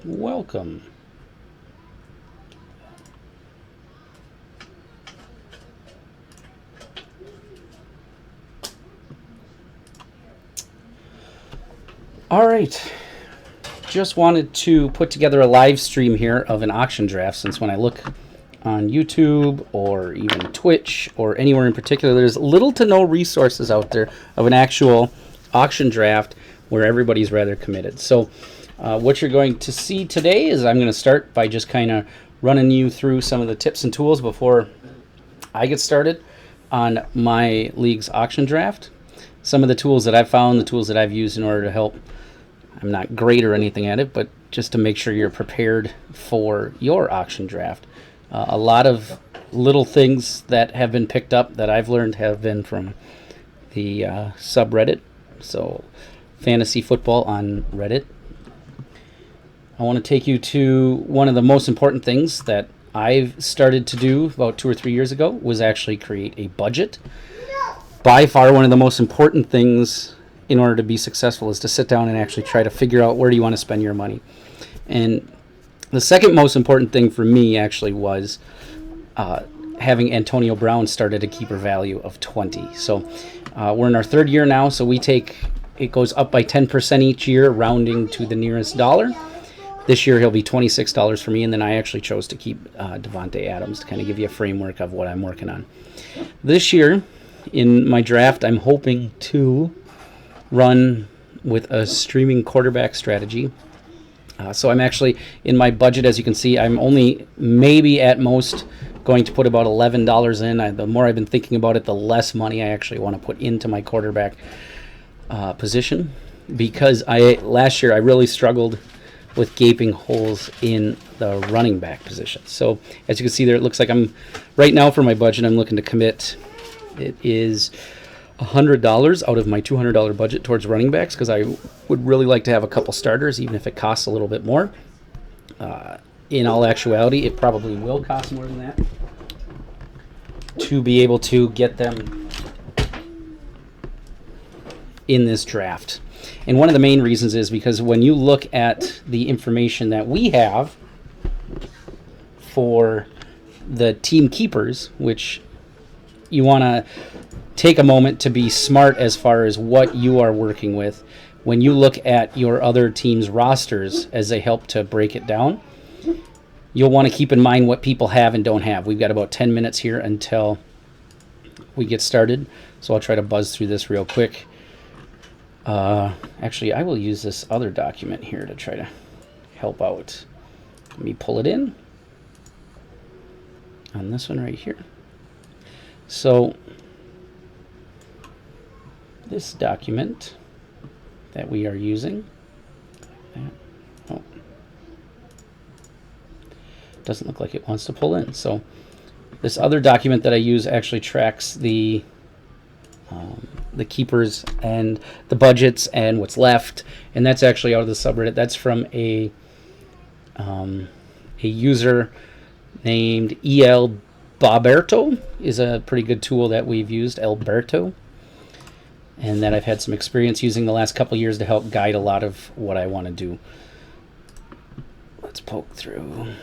Welcome. All right. Just wanted to put together a live stream here of an auction draft, since when I look on YouTube or even Twitch or anywhere in particular, there's little to no resources out there of an actual auction draft where everybody's rather committed. So what you're going to see today is I'm going to start by just kind of running you through some of the tips and tools before I get started on my league's auction draft. Some of the tools that I've found, the tools that I've used in order to help. I'm not great or anything at it, but just to make sure you're prepared for your auction draft. A lot of little things that have been picked up that I've learned have been from the subreddit. So Fantasy Football on Reddit. I want to take you to one of the most important things that I've started to do about 2 or 3 years ago was actually create a budget. By far one of the most important things in order to be successful is to sit down and actually try to figure out where do you want to spend your money. And the second most important thing for me actually was having Antonio Brown start at a keeper value of 20. So we're in our third year now, so it goes up by 10% each year, rounding to the nearest dollar. This year he'll be $26 for me, and then I actually chose to keep Davante Adams to kind of give you a framework of what I'm working on. This year, in my draft, I'm hoping to run with a streaming quarterback strategy. So I'm actually, in my budget, as you can see, I'm only maybe at most going to put about $11 in. The more I've been thinking about it, the less money I actually want to put into my quarterback position, because last year I really struggled with gaping holes in the running back position. So as you can see there, it looks like right now for my budget, I'm looking to commit. It is $100 out of my $200 budget towards running backs, because I would really like to have a couple starters, even if it costs a little bit more. In all actuality, it probably will cost more than that to be able to get them in this draft. And one of the main reasons is because when you look at the information that we have for the team keepers, which you want to take a moment to be smart as far as what you are working with. When you look at your other team's rosters as they help to break it down, you'll want to keep in mind what people have and don't have. We've got about 10 minutes here until we get started, so I'll try to buzz through this real quick. Actually, I will use this other document here to try to help out. Let me pull it in on this one right here. So this document that we are using, doesn't look like it wants to pull in. So this other document that I use actually tracks the keepers and the budgets and what's left, and that's actually out of the subreddit. That's from a user named El Boberto. Is a pretty good tool that we've used, Alberto, and that I've had some experience using the last couple years to help guide a lot of what I want to do. Let's poke through.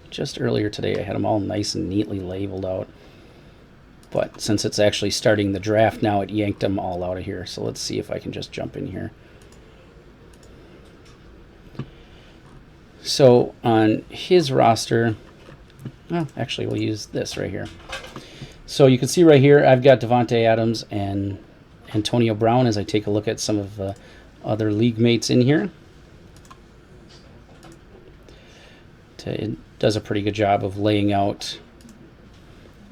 Just earlier today I had them all nice and neatly labeled out, but since it's actually starting the draft now, it yanked them all out of here. So let's see if I can just jump in here. So on his roster, actually we'll use this right here. So you can see right here I've got Davante Adams and Antonio Brown as I take a look at some of the other league mates in here. It does a pretty good job of laying out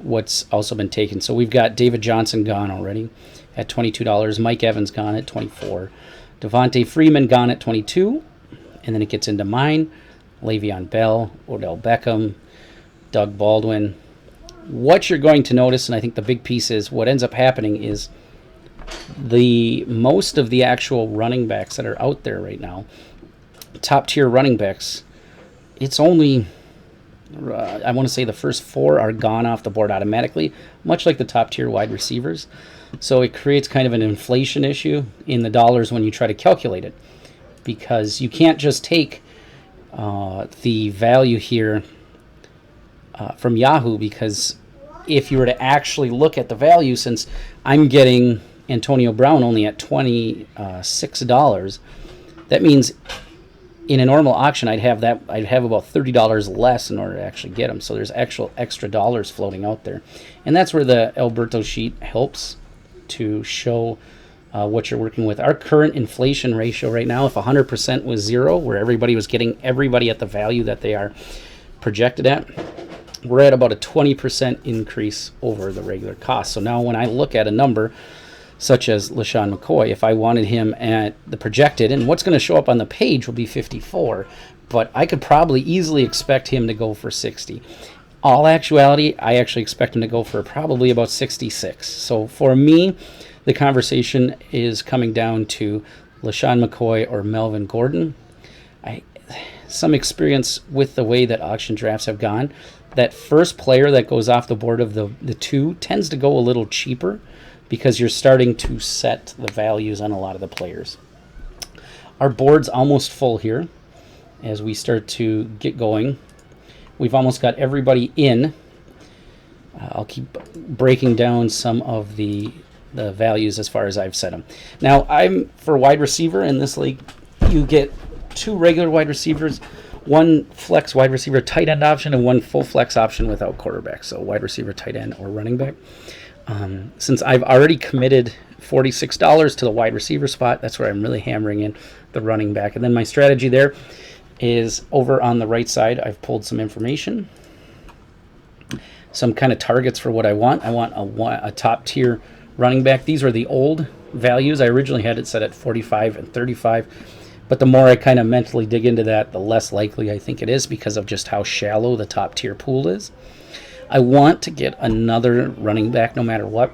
what's also been taken. So we've got David Johnson gone already at $22. Mike Evans gone at $24. Devontae Freeman gone at $22. And then it gets into mine. Le'Veon Bell, Odell Beckham, Doug Baldwin. What you're going to notice, and I think the big piece is what ends up happening is most of the actual running backs that are out there right now, top tier running backs, it's only I want to say the first 4 are gone off the board automatically, much like the top tier wide receivers. So it creates kind of an inflation issue in the dollars when you try to calculate it, because you can't just take the value here from Yahoo, because if you were to actually look at the value, since I'm getting Antonio Brown only at $26, that means in a normal auction I'd have about $30 less in order to actually get him. So there's actual extra dollars floating out there, and that's where the Alberto sheet helps to show what you're working with. Our current inflation ratio right now, if 100% was 0, where everybody was getting everybody at the value that they are projected at, we're at about a 20% increase over the regular cost. So now when I look at a number such as LaShawn McCoy, if I wanted him at the projected, and what's going to show up on the page will be 54, but I could probably easily expect him to go for 60. All actuality, I actually expect him to go for probably about 66. So for me, the conversation is coming down to LaShawn McCoy or Melvin Gordon. Some experience with the way that auction drafts have gone. That first player that goes off the board of the 2 tends to go a little cheaper, because you're starting to set the values on a lot of the players. Our board's almost full here as we start to get going. We've almost got everybody in. I'll keep breaking down some of the values as far as I've set them. Now, I'm for wide receiver in this league, you get 2 regular wide receivers, 1 flex wide receiver tight end option, and 1 full flex option without quarterback. So wide receiver, tight end, or running back. Since I've already committed $46 to the wide receiver spot, that's where I'm really hammering in the running back. And then my strategy there is over on the right side, I've pulled some information, some kind of targets for what I want. I want a top tier running back. These were the old values. I originally had it set at 45 and 35, but the more I kind of mentally dig into that, the less likely I think it is, because of just how shallow the top tier pool is. I want to get another running back no matter what.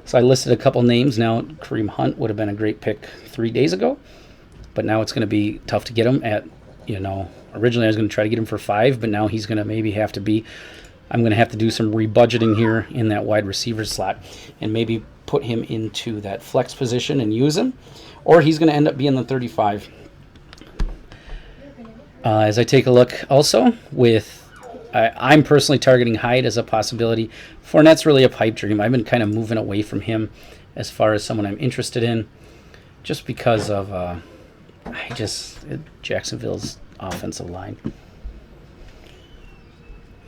So I listed a couple names. Now, Kareem Hunt would have been a great pick 3 days ago, but now it's going to be tough to get him at, originally I was going to try to get him for 5, but now he's going to maybe have to be, I'm going to have to do some rebudgeting here in that wide receiver slot and maybe put him into that flex position and use him, or he's going to end up being the 35. As I take a look also with, I'm personally targeting Hyde as a possibility. Fournette's really a pipe dream. I've been kind of moving away from him as far as someone I'm interested in, just because of Jacksonville's offensive line.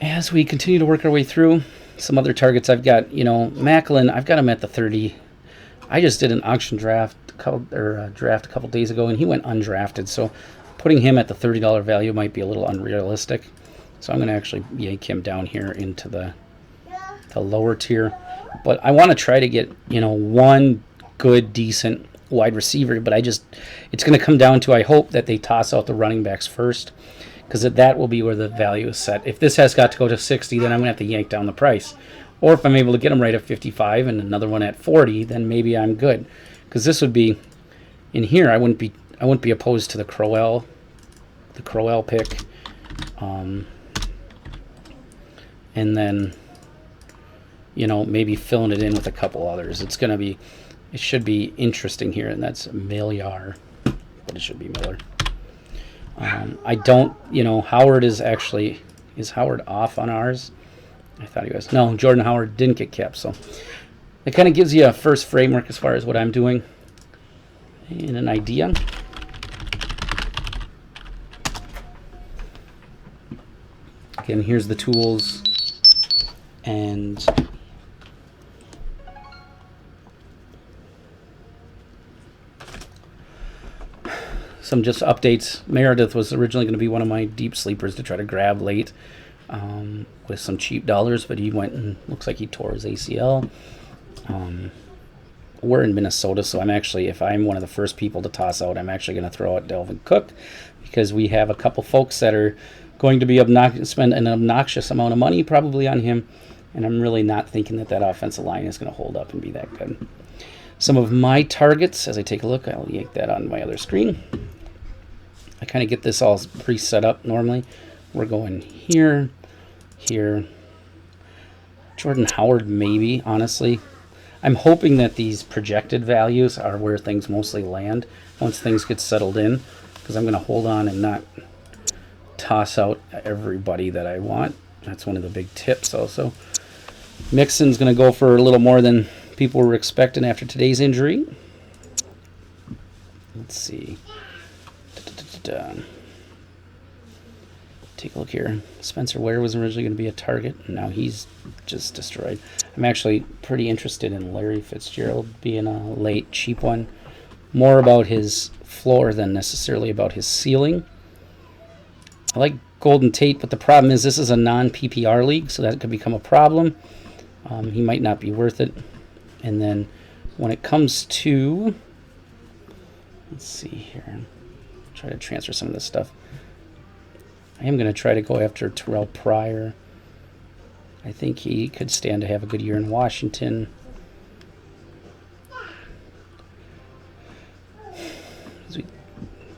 As we continue to work our way through some other targets, I've got, Macklin, I've got him at the 30. I just did an auction draft a couple days ago, and he went undrafted, so putting him at the $30 value might be a little unrealistic. So I'm going to actually yank him down here into the lower tier. But I want to try to get, one good, decent wide receiver. But it's going to come down to, I hope that they toss out the running backs first, because that will be where the value is set. If this has got to go to 60, then I'm going to have to yank down the price. Or if I'm able to get them right at 55 and another one at 40, then maybe I'm good. Because this would be, in here, I wouldn't be opposed to the Crowell pick. And then, maybe filling it in with a couple others. It should be interesting here, and that's Milliar, but it should be Miller. I don't, Howard is Howard off on ours? I thought he was. No, Jordan Howard didn't get kept, so it kind of gives you a first framework as far as what I'm doing and an idea. Again, here's the tools. And some just updates. Meredith was originally going to be one of my deep sleepers to try to grab late with some cheap dollars, but he went and looks like he tore his ACL. We're in Minnesota, so if I'm one of the first people to toss out, I'm actually going to throw out Delvin Cook, because we have a couple folks that are going to be spend an obnoxious amount of money probably on him. And I'm really not thinking that offensive line is going to hold up and be that good. Some of my targets, as I take a look, I'll yank that on my other screen. I kind of get this all pre-set up normally. We're going here. here. Jordan Howard, maybe, honestly. I'm hoping that these projected values are where things mostly land once things get settled in, because I'm going to hold on and not toss out everybody that I want. That's one of the big tips also. Mixon's going to go for a little more than people were expecting after today's injury. Let's see. Take a look here. Spencer Ware was originally going to be a target, and now he's just destroyed. I'm actually pretty interested in Larry Fitzgerald being a late, cheap one. More about his floor than necessarily about his ceiling. I like Golden Tate, but the problem is this is a non-PPR league, so that could become a problem. He might not be worth it. And then when it comes to... Let's see here. Try to transfer some of this stuff. I am going to try to go after Terrell Pryor. I think he could stand to have a good year in Washington. As we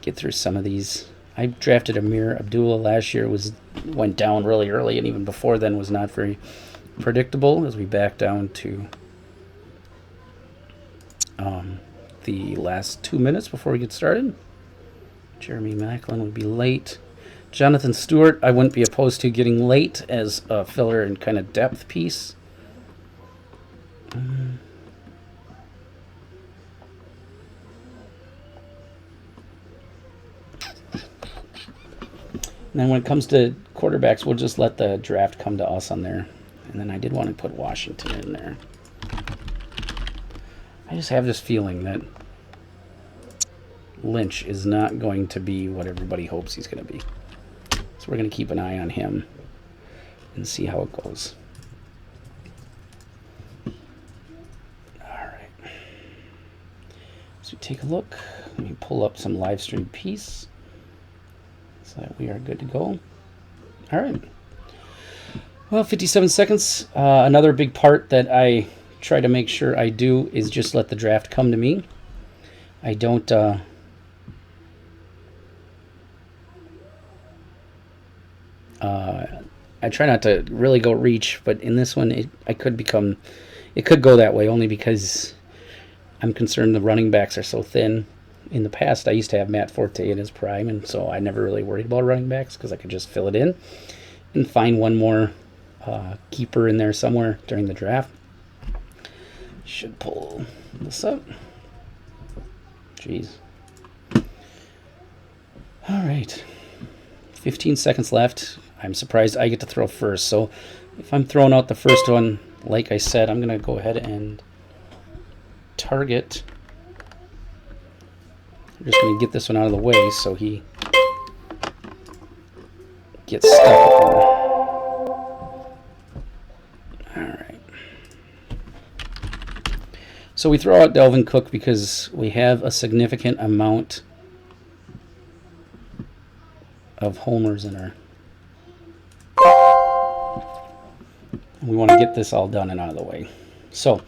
get through some of these, I drafted Amir Abdullah last year. Went down really early, and even before then was not very predictable. As we back down to the last 2 minutes before we get started. Jeremy Macklin would be late. Jonathan Stewart, I wouldn't be opposed to getting late as a filler and kind of depth piece. And then when it comes to quarterbacks, we'll just let the draft come to us on there. And then I did want to put Washington in there. I just have this feeling that Lynch is not going to be what everybody hopes he's going to be. So we're going to keep an eye on him and see how it goes. All right. So we take a look. Let me pull up some live stream piece so that we are good to go. All right. Well, 57 seconds. Another big part that I try to make sure I do is just let the draft come to me. I don't... I try not to really go reach, but in this one, it could go that way only because I'm concerned the running backs are so thin. In the past, I used to have Matt Forte in his prime, and so I never really worried about running backs because I could just fill it in and find one more keeper in there somewhere during the draft. Should pull this up. Jeez. All right. 15 seconds left. I'm surprised I get to throw first. So if I'm throwing out the first one, like I said, I'm going to go ahead and target. I'm just going to get this one out of the way so he gets stuck up there. All right. So we throw out Dalvin Cook because we have a significant amount of homers in our... We want to get this all done and out of the way. So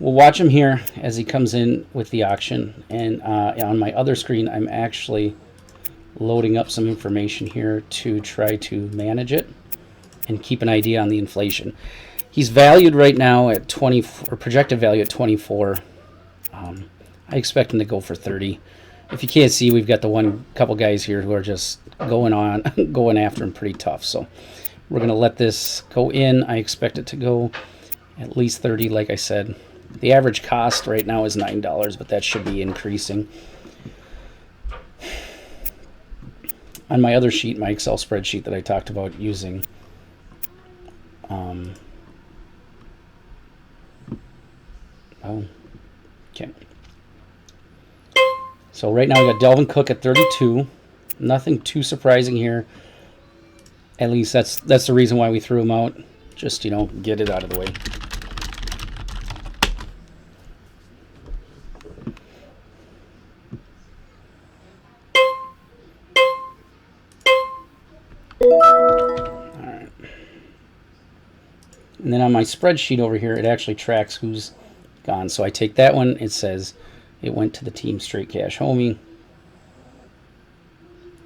we'll watch him here as he comes in with the auction. And on my other screen, I'm actually loading up some information here to try to manage it and keep an idea on the inflation. He's valued right now at 20, or projected value at 24. I expect him to go for 30. If you can't see, we've got the couple guys here who are just going after him pretty tough. So we're going to let this go in. I expect it to go at least 30, like I said. The average cost right now is $9, but that should be increasing. On my other sheet, my Excel spreadsheet that I talked about using, okay. So right now we got Dalvin Cook at 32. Nothing too surprising here. At least that's the reason why we threw him out. Just, get it out of the way. All right. And then on my spreadsheet over here, it actually tracks who's gone. So I take that one. It says it went to the team straight cash homie.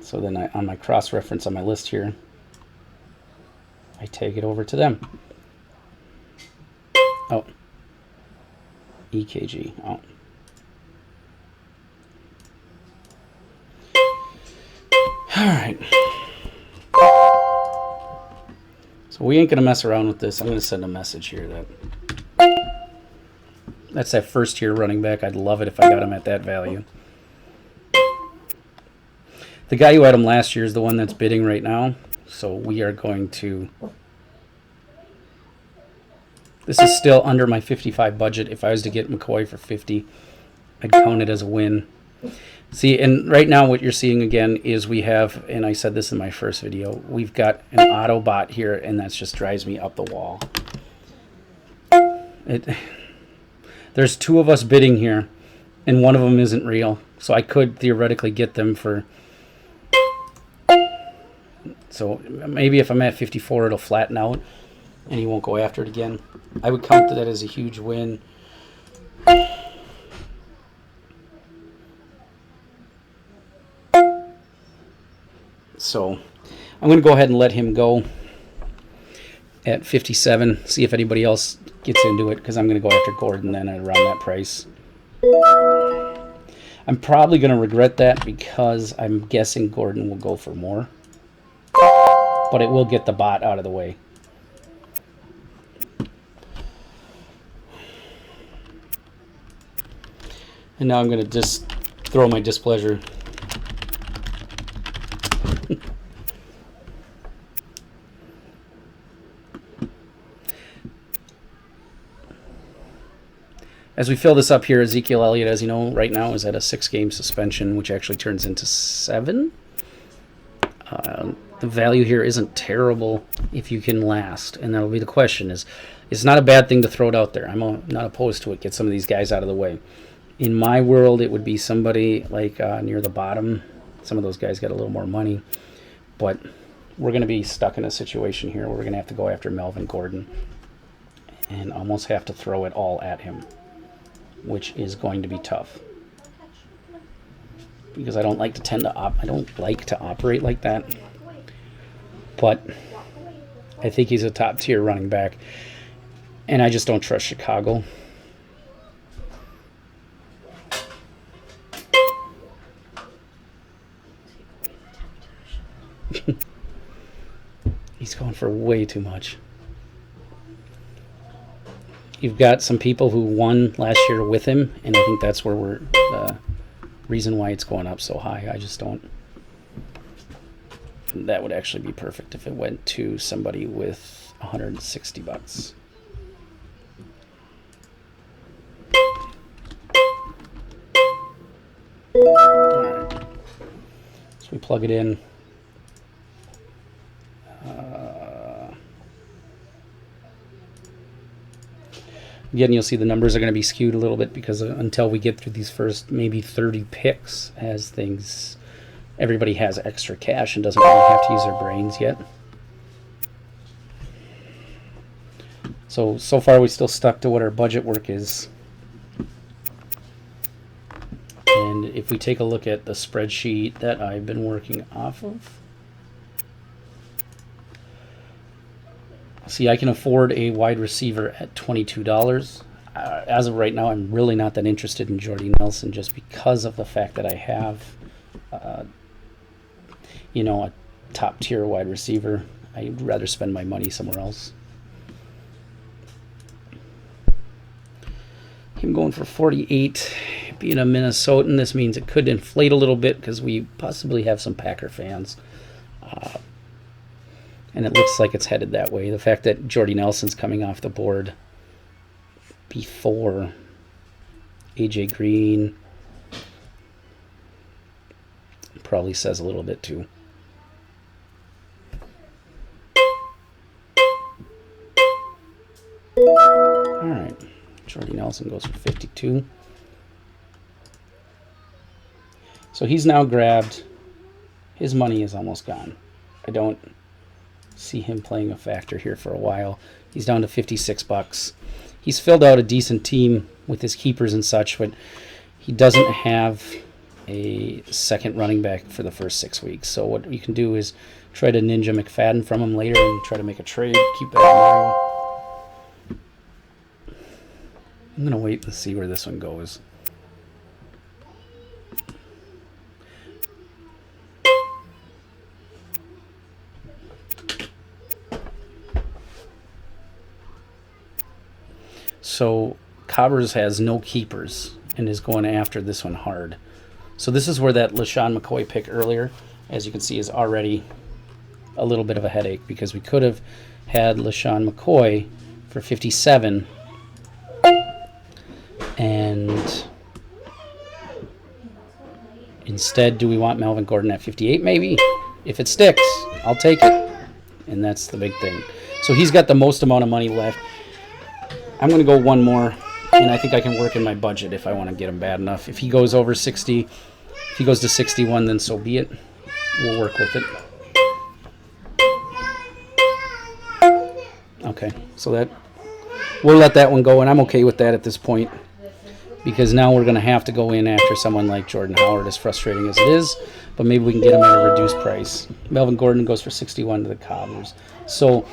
So then on my cross-reference on my list here, I I take it over to them. Oh. EKG. Oh. All right. So we ain't going to mess around with this. I'm going to send a message here that's that first tier running back. I'd love it if I got him at that value. The guy who had him last year is the one that's bidding right now. So we are going to... This is still under my 55 budget. If I was to get McCoy for 50, I'd count it as a win. See, and right now what you're seeing again is we have, and I said this in my first video, we've got an auto bot here, and that just drives me up the wall. There's two of us bidding here, and one of them isn't real. So I could theoretically get them for... So maybe if I'm at 54, it'll flatten out, and he won't go after it again. I would count that as a huge win. So I'm going to go ahead and let him go at 57. See if anybody else gets into it, because I'm going to go after Gordon then at around that price. I'm probably going to regret that because I'm guessing Gordon will go for more. But it will get the bot out of the way. And now I'm going to just throw my displeasure. As we fill this up here, Ezekiel Elliott, as you know, right now is at a 6-game suspension, which actually turns into 7. The value here isn't terrible if you can last, and that'll be the question. It's not a bad thing to throw it out there. I'm not opposed to it. Get some of these guys out of the way. In my world, it would be somebody like near the bottom. Some of those guys got a little more money, but we're going to be stuck in a situation here where we're going to have to go after Melvin Gordon and almost have to throw it all at him, which is going to be tough because I don't like to operate like that. But I think he's a top tier running back, and I just don't trust Chicago. He's going for way too much. You've got some people who won last year with him, and I think that's where we're the reason why it's going up so high. I just don't. That would actually be perfect if it went to somebody with $160. All right. So we plug it in. Again, you'll see the numbers are going to be skewed a little bit because until we get through these first maybe 30 picks, as things, everybody has extra cash and doesn't really have to use their brains yet. So far we still stuck to what our budget work is. And if we take a look at the spreadsheet that I've been working off of, see, I can afford a wide receiver at $22. As of right now, I'm really not that interested in Jordy Nelson just because of the fact that I have, a top tier wide receiver. I'd rather spend my money somewhere else. Him going for 48. Being a Minnesotan, this means it could inflate a little bit because we possibly have some Packer fans. And it looks like it's headed that way. The fact that Jordy Nelson's coming off the board before A.J. Green probably says a little bit too. All right. Jordy Nelson goes for 52. So he's now grabbed. His money is almost gone. I don't see him playing a factor here for a while. He's down to $56. He's filled out a decent team with his keepers and such, but he doesn't have a second running back for the first 6 weeks. So what you can do is try to Ninja McFadden from him later and try to make a trade. Keep that in mind. I'm going to wait and see where this one goes. So Cobbers has no keepers and is going after this one hard. So this is where that LaShawn McCoy pick earlier, as you can see, is already a little bit of a headache, because we could have had LaShawn McCoy for 57 and instead, do we want Melvin Gordon at 58? Maybe. If it sticks, I'll take it. And that's the big thing. So he's got the most amount of money left. I'm going to go one more, and I think I can work in my budget if I want to get him bad enough. If he goes over 60, if he goes to 61, then so be it. We'll work with it. Okay, so that we'll let that one go, and I'm okay with that at this point, because now we're going to have to go in after someone like Jordan Howard, as frustrating as it is, but maybe we can get him at a reduced price. Melvin Gordon goes for 61 to the Cobbers. So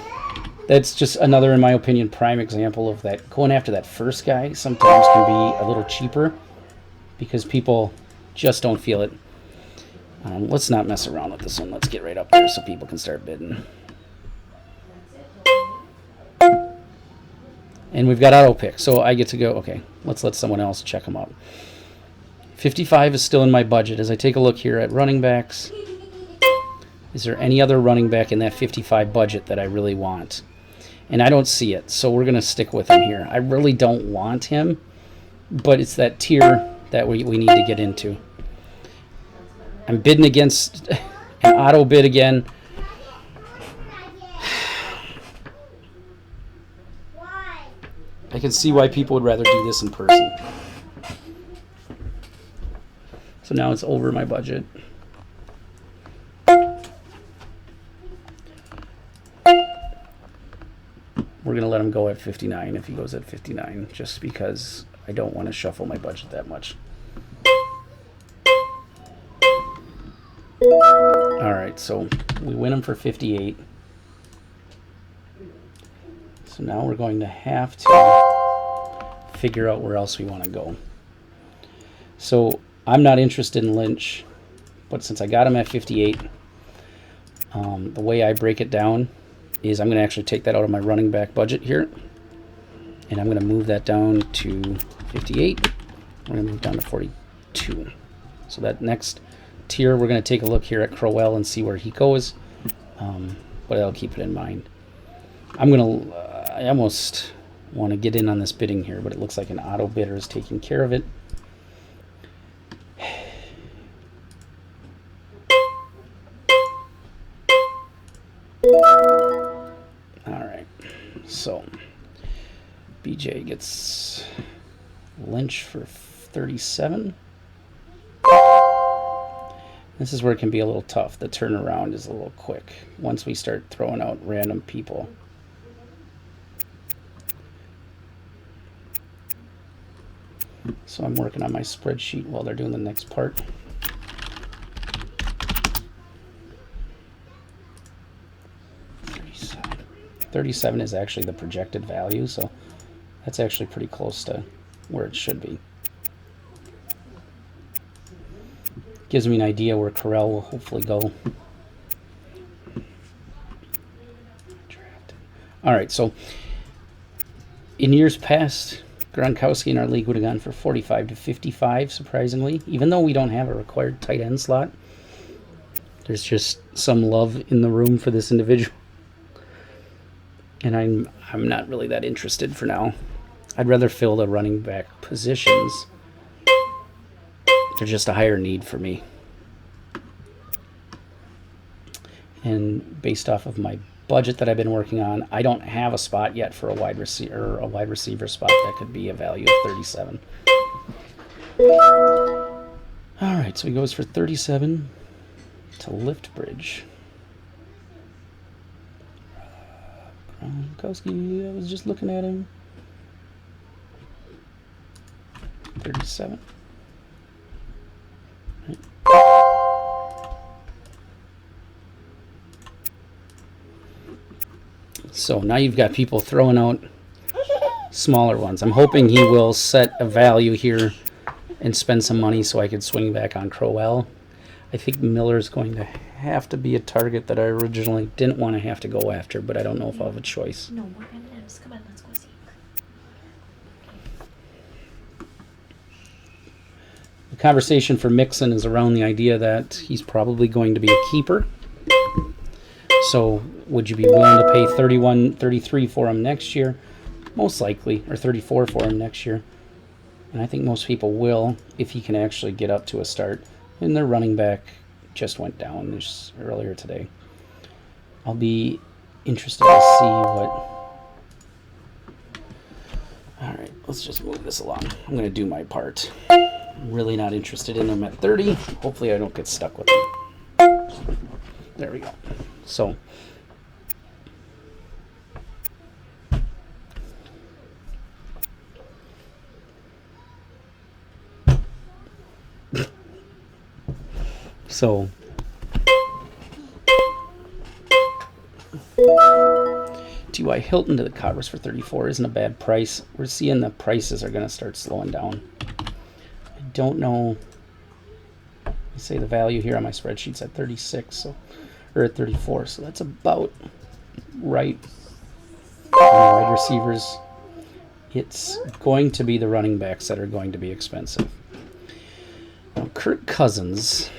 that's just another, in my opinion, prime example of that. Going after that first guy sometimes can be a little cheaper because people just don't feel it. Let's not mess around with this one. Let's get right up there so people can start bidding. And we've got auto pick, so I get to go, okay, let's let someone else check them out. 55 is still in my budget. As I take a look here at running backs, is there any other running back in that 55 budget that I really want? And I don't see it, so we're going to stick with him here. I really don't want him, but it's that tier that we need to get into. I'm bidding against an auto bid again. I can see why people would rather do this in person. So now it's over my budget. We're going to let him go at 59 if he goes at 59, just because I don't want to shuffle my budget that much. All right, so we win him for 58. So now we're going to have to figure out where else we want to go. So I'm not interested in Lynch, but since I got him at 58, the way I break it down is I'm going to actually take that out of my running back budget here, and I'm going to move that down to 58. We're going to move down to 42. So that next tier, we're going to take a look here at Crowell and see where he goes, but I'll keep it in mind. I almost want to get in on this bidding here, but it looks like an auto bidder is taking care of it. Alright, so BJ gets Lynch for 37. This is where it can be a little tough. The turnaround is a little quick once we start throwing out random people. So I'm working on my spreadsheet while they're doing the next part. $37 is actually the projected value, so that's actually pretty close to where it should be. Gives me an idea where Corral will hopefully go. All right, so in years past, Gronkowski in our league would have gone for 45 to 55, surprisingly. Even though we don't have a required tight end slot, there's just some love in the room for this individual. And I'm not really that interested for now. I'd rather fill the running back positions. They're just a higher need for me. And based off of my budget that I've been working on, I don't have a spot yet for a wide receiver spot that could be a value of 37. All right, so he goes for 37 to Liftbridge. Gronkowski, I was just looking at him. 37. Right. So now you've got people throwing out smaller ones. I'm hoping he will set a value here and spend some money so I could swing back on Crowell. I think Miller's going to have to be a target that I originally didn't want to have to go after, but I don't know if I'll have a choice. No, we're M&M's. Come on, let's go see. The conversation for Mixon is around the idea that he's probably going to be a keeper. So would you be willing to pay 31, 33 for him next year? Most likely, or 34 for him next year. And I think most people will if he can actually get up to a start. And their running back just went down this earlier today. I'll be interested to see what... All right, let's just move this along. I'm going to do my part. I'm really not interested in them at 30. Hopefully I don't get stuck with them. There we go. So... So, T.Y. Hilton to the Cowboys for 34 isn't a bad price. We're seeing the prices are going to start slowing down. I don't know. I say the value here on my spreadsheet's at 36, so, or at 34, so that's about right. On wide receivers, it's going to be the running backs that are going to be expensive. Now, Kirk Cousins...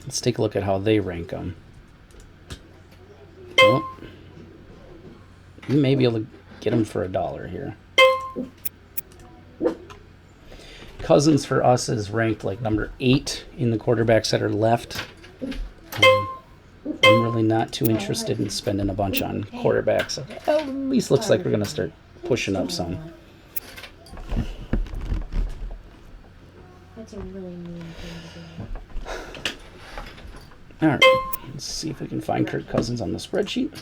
Let's take a look at how they rank them. Well, you may be able to get them for $1 here. Cousins for us is ranked like number 8 in the quarterbacks that are left. I'm really not too interested in spending a bunch on quarterbacks. Well, at least looks like we're going to start pushing up some. That's a really mean thing to do. All right, let's see if we can find Kirk Cousins on the spreadsheet.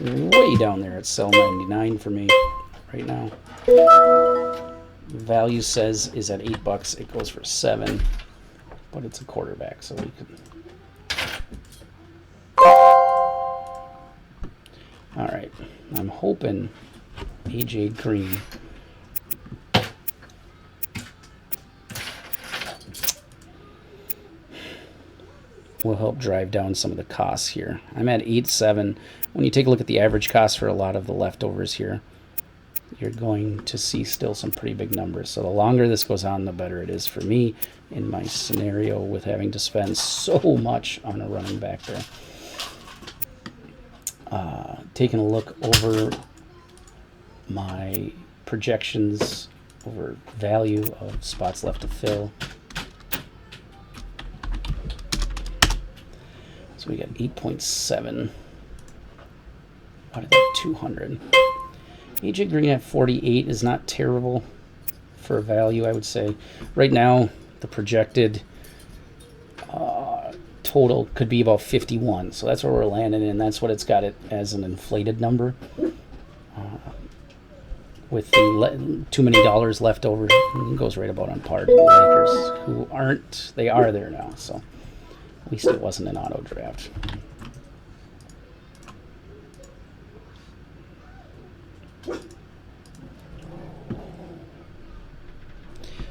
Way down there at cell 99 for me right now. Value says is at $8. It goes for $7, but it's a quarterback, so we could. All right, I'm hoping AJ Green. Will help drive down some of the costs here. I'm at 8.7. When you take a look at the average cost for a lot of the leftovers here, you're going to see still some pretty big numbers. So the longer this goes on, the better it is for me in my scenario with having to spend so much on a running back there. Taking a look over my projections over value of spots left to fill. So we got 8.7 out of that 200. AJ Green at 48 is not terrible for value, I would say. Right now, the projected total could be about 51. So that's where we're landing, and that's what it's got it as an inflated number. With the too many dollars left over, it goes right about on par to the Lakers, who aren't, they are there now, so. At least it wasn't an auto draft.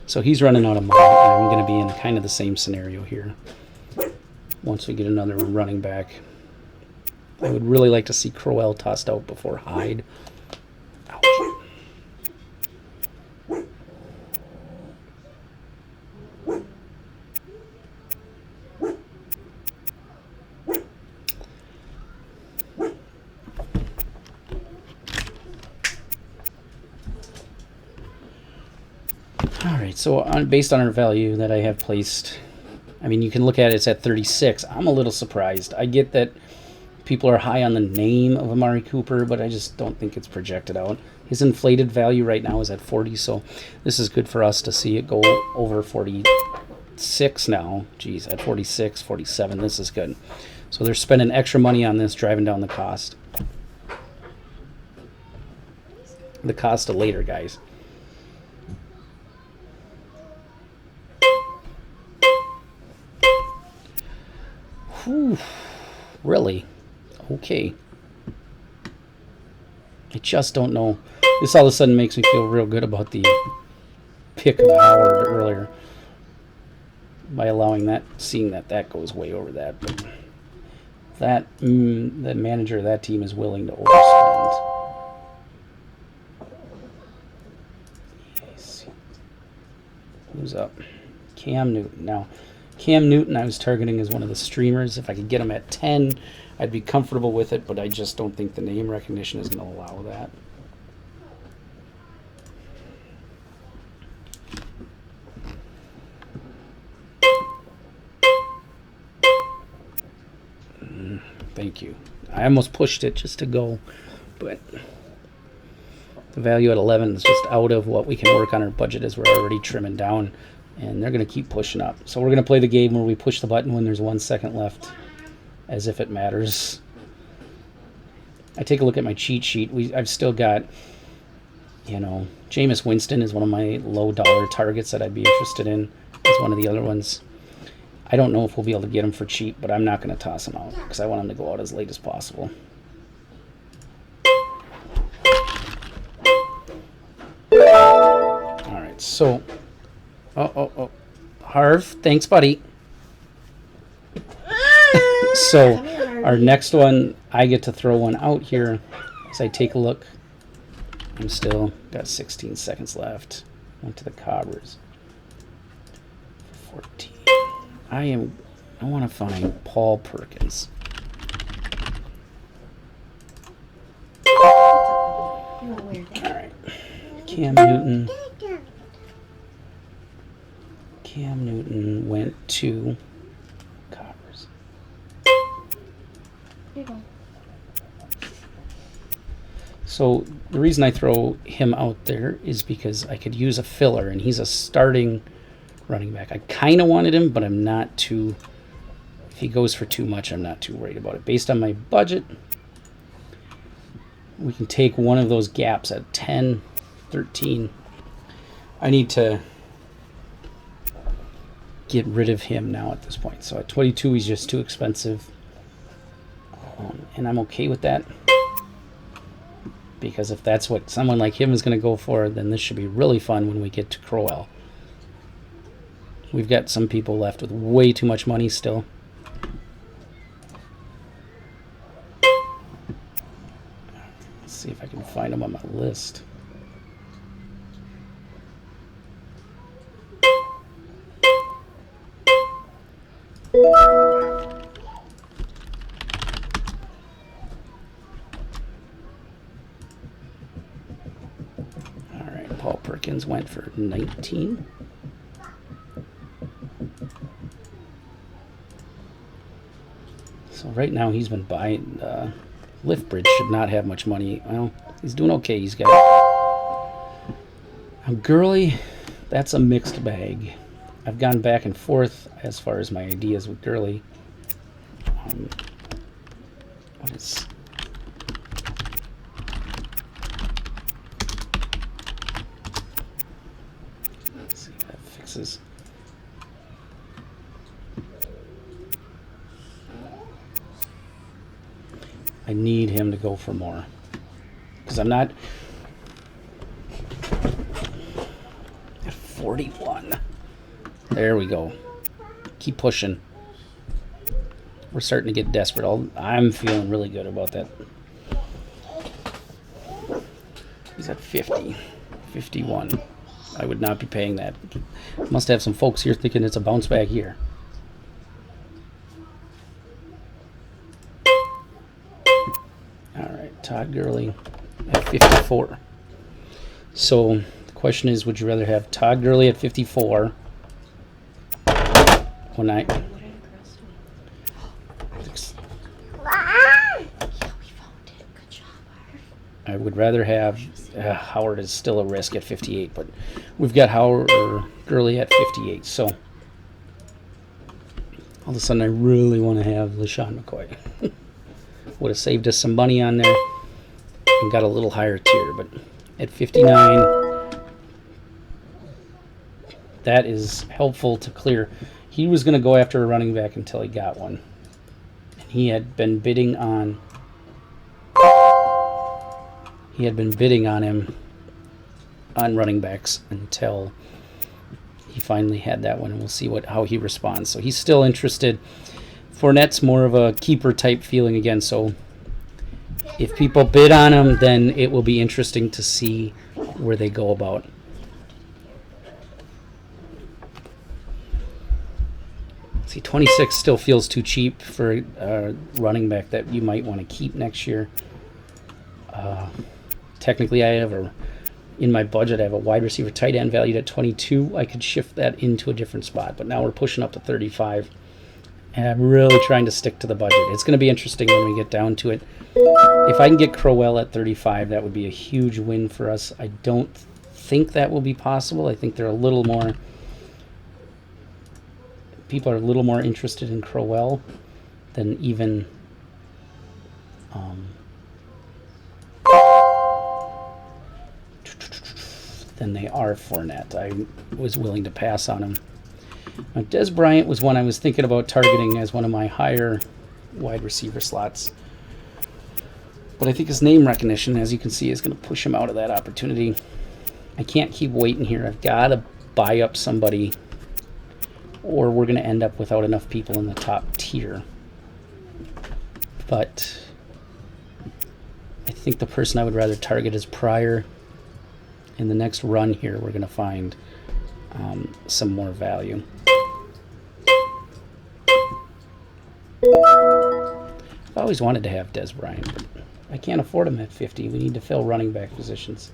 So he's running out of money. I'm going to be in kind of the same scenario here. Once we get another running back. I would really like to see Crowell tossed out before Hyde. Ouch. So based on our value that I have placed, I mean, you can look at it, it's at 36. I'm a little surprised. I get that people are high on the name of Amari Cooper, but I just don't think it's projected out. His inflated value right now is at 40, so this is good for us to see it go over 46 now. Geez, at 46, 47, this is good. So they're spending extra money on this, driving down the cost. The cost of later, guys. Whew, really? Okay. I just don't know. This all of a sudden makes me feel real good about the pick of Howard earlier by allowing that, seeing that goes way over that. But that the manager of that team is willing to overspend. Who's up? Cam Newton. Now, Cam Newton I was targeting as one of the streamers. If I could get him at 10, I'd be comfortable with it, but I just don't think the name recognition is going to allow that. Thank you. I almost pushed it just to go, but the value at 11 is just out of what we can work on our budget as we're already trimming down, and they're going to keep pushing up. So we're going to play the game where we push the button when there's 1 second left, as if it matters. I take a look at my cheat sheet. I've still got, you know, Jameis Winston is one of my low dollar targets that I'd be interested in as one of the other ones. I don't know if we'll be able to get him for cheap, but I'm not going to toss him out because I want him to go out as late as possible. All right, so, Harv, thanks, buddy. So, our next one, I get to throw one out here as I take a look. I'm still got 16 seconds left. Went to the Cobbers. 14. I want to find Paul Perkins. All right. Cam Newton went to Cobbers. So the reason I throw him out there is because I could use a filler, and he's a starting running back. I kind of wanted him, but I'm not too... If he goes for too much, I'm not too worried about it. Based on my budget, we can take one of those gaps at 10, 13. I need to get rid of him now at this point. So at 22, he's just too expensive. And I'm okay with that. Because if that's what someone like him is going to go for, then this should be really fun when we get to Crowell. We've got some people left with way too much money still. Let's see if I can find them on my list. All right, Paul Perkins went for 19. So right now he's been buying. Liftbridge should not have much money. Well, he's doing okay. He's got Gurley. That's a mixed bag. I've gone back and forth as far as my ideas with Gurley. What is? Let's see if that fixes. I need him to go for more because I'm not at 41. There we go. Keep pushing. We're starting to get desperate. I'm feeling really good about that. He's at 50, 51. I would not be paying that. Must have some folks here thinking it's a bounce back year. Todd Gurley at 54. So the question is, would you rather have Todd Gurley at 54 when I... Yeah, we found it. Good job, Howard. I would rather have... Howard is still a risk at 58, but we've got Howard or Gurley at 58. So all of a sudden I really want to have LaShawn McCoy. Would have saved us some money on there and got a little higher tier, but at 59, that is helpful to clear. He was going to go after a running back until he got one. He had been bidding on him on running backs until he finally had that one, and we'll see how he responds. So he's still interested. Fournette's more of a keeper type feeling again, so if people bid on him, then it will be interesting to see where they go about. See, 26 still feels too cheap for a running back that you might want to keep next year. Technically, in my budget, I have a wide receiver tight end valued at 22. I could shift that into a different spot, but now we're pushing up to 35, and I'm really trying to stick to the budget. It's going to be interesting when we get down to it. If I can get Crowell at 35, that would be a huge win for us. I don't think that will be possible. I think they're a little more... People are a little more interested in Crowell than even... than they are Fournette. I was willing to pass on him. Now, Des Bryant was one I was thinking about targeting as one of my higher wide receiver slots. But I think his name recognition, as you can see, is going to push him out of that opportunity. I can't keep waiting here. I've got to buy up somebody, or we're going to end up without enough people in the top tier. But I think the person I would rather target is Pryor. In the next run here, we're going to find some more value. I've always wanted to have Des Bryant, but I can't afford him at 50. We need to fill running back positions.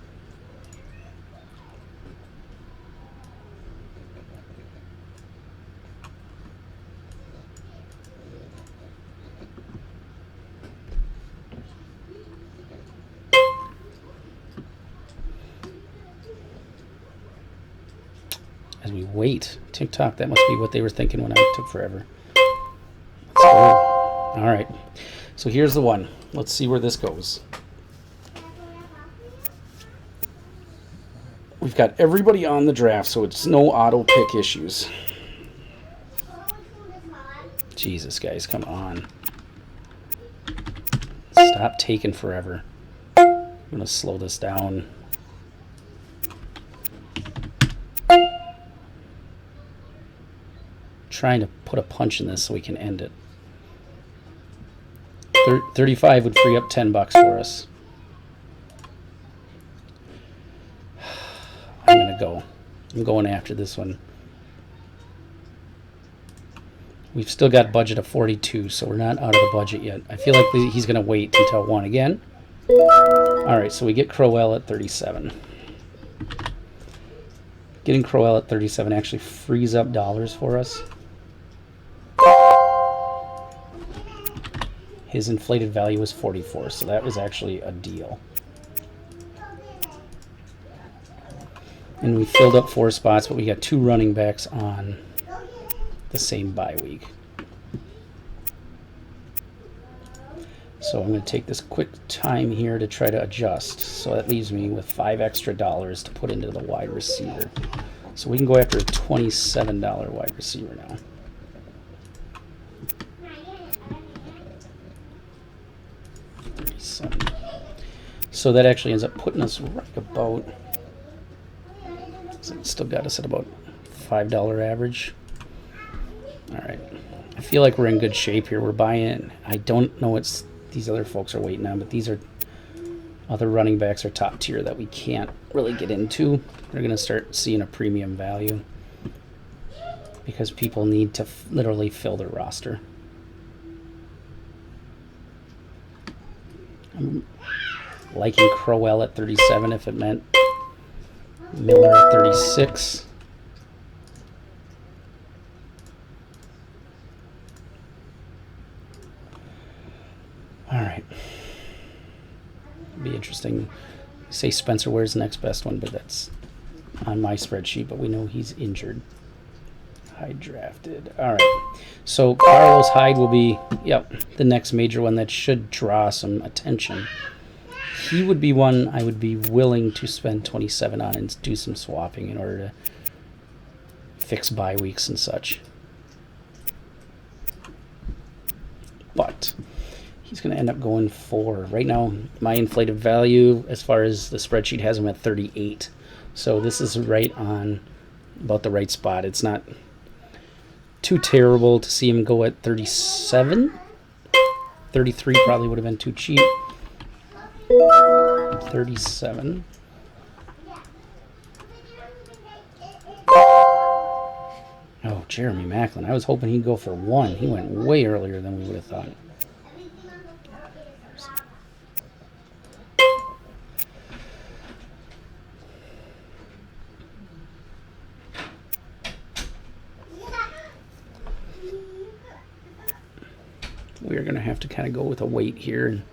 As we wait, TikTok, that must be what they were thinking when I took forever. Let's go. All right. So here's the one. Let's see where this goes. We've got everybody on the draft, so it's no auto pick issues. Jesus, guys, come on. Stop taking forever. I'm going to slow this down. Trying to put a punch in this so we can end it. 35 would free up $10 for us. I'm gonna go. I'm going after this one. We've still got budget of 42, so we're not out of the budget yet. I feel like he's gonna wait until 1 again. All right, so we get Crowell at 37. Getting Crowell at 37 actually frees up dollars for us. His inflated value was 44, so that was actually a deal. And we filled up 4 spots, but we got 2 running backs on the same bye week. So I'm going to take this quick time here to try to adjust. So that leaves me with $5 extra to put into the wide receiver. So we can go after a $27 wide receiver now. So that actually ends up putting us right about, so it's still got us at about $5 average. All right, I feel like we're in good shape here. We're buying. I don't know what these other folks are waiting on, but these are other running backs are top tier that we can't really get into. They're going to start seeing a premium value because people need to literally fill their roster. I'm liking Crowell at 37 if it meant Miller at 36. All right. Be interesting. Say Spencer Ware's the next best one, but that's on my spreadsheet, but we know he's injured. Hyde drafted. All right. So Carlos Hyde will be, the next major one that should draw some attention. He would be one I would be willing to spend 27 on and do some swapping in order to fix bye weeks and such. but he's going to end up going for, right now, my inflated value as far as the spreadsheet has him at 38. So this is right on about the right spot. It's not too terrible to see him go at 37. 33 probably would have been too cheap. 37. Oh, Jeremy Macklin. I was hoping he'd go for 1. He went way earlier than we would have thought. We're going to have to kind of go with a wait here and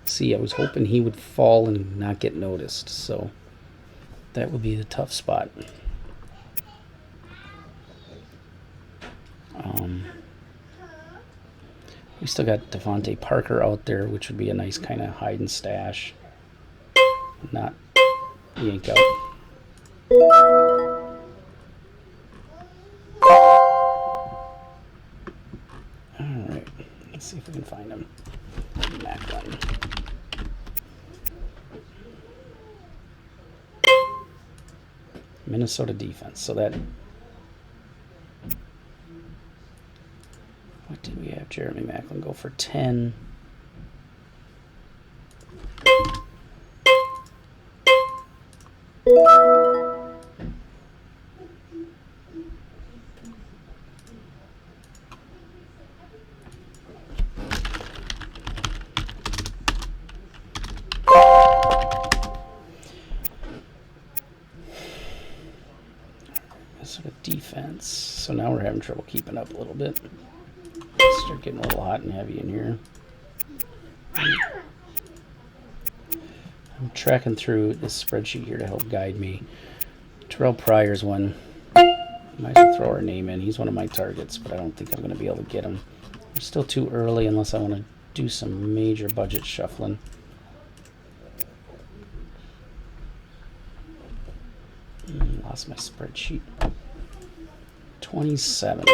see. I was hoping he would fall and not get noticed, so that would be the tough spot. We still got Devontae Parker out there, which would be a nice kind of hide and stash. Not yank out. Alright, let's see if we can find him. Macklin. Minnesota defense. So that... What did we have Jeremy Macklin go for? 10. Sort of defense. So now we're having trouble keeping up a little bit. Start getting a little hot and heavy in here. I'm tracking through this spreadsheet here to help guide me. Terrell Pryor's one. Might as well throw our name in. He's one of my targets, but I don't think I'm going to be able to get him. We're still too early unless I want to do some major budget shuffling. Lost my spreadsheet. 27.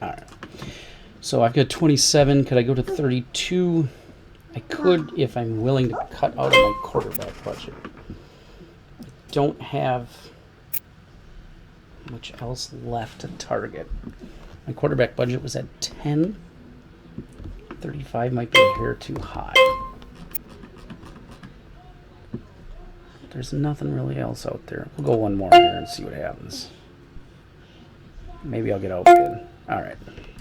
All right. So I've got 27. Could I go to 32? I could if I'm willing to cut out of my quarterback budget. I don't have much else left to target. My quarterback budget was at 10. 35 might be a hair too high. There's nothing really else out there. We'll go one more here and see what happens. Maybe I'll get outbid. All right,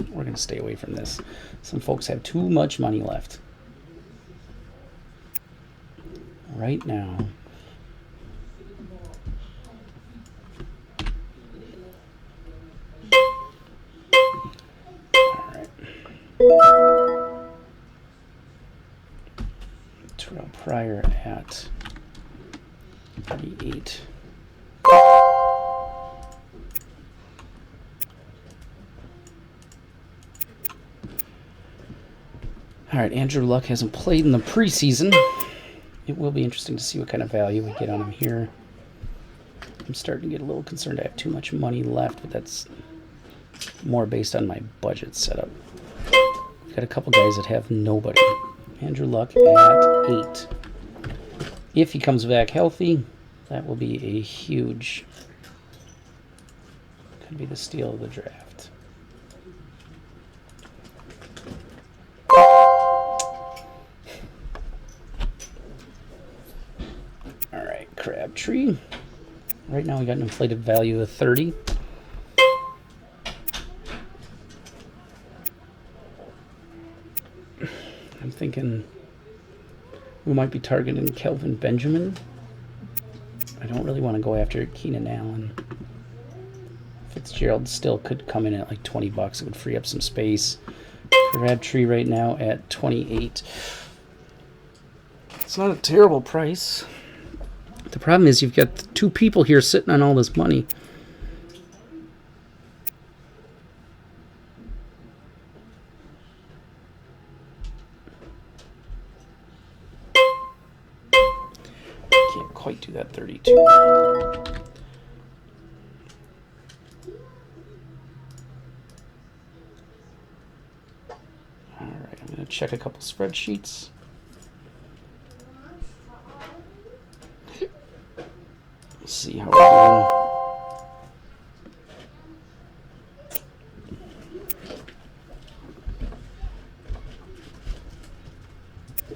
we're going to stay away from this. Some folks have too much money left. Right now, all right. Terrell Pryor at 38. All right, Andrew Luck hasn't played in the preseason. It will be interesting to see what kind of value we get on him here. I'm starting to get a little concerned I have too much money left, but that's more based on my budget setup. I've got a couple guys that have nobody. Andrew Luck at 8. If he comes back healthy, that will be a huge, could be the steal of the draft. All right, Crabtree. Right now we got an inflated value of 30. I'm thinking we might be targeting Kelvin Benjamin. I don't really want to go after Keenan Allen. Fitzgerald still could come in at like 20 bucks. It would free up some space. Crabtree right now at 28. It's not a terrible price. The problem is you've got 2 people here sitting on all this money. Can't quite at 32. All right, I'm going to check a couple spreadsheets. Let's see how we're doing.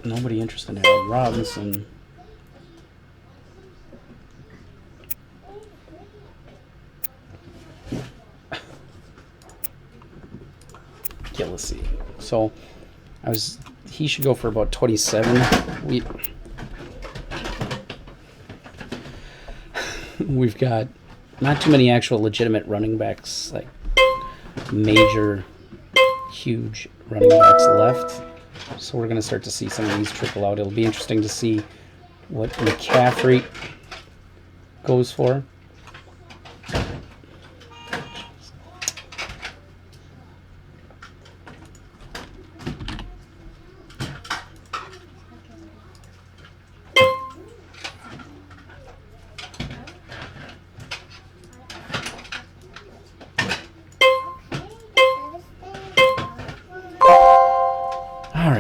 Nobody interested in Allen Robinson. Yeah, let's see. So he should go for about 27. We've got not too many actual legitimate running backs, like major, huge running backs left. So we're going to start to see some of these trickle out. It'll be interesting to see what McCaffrey goes for.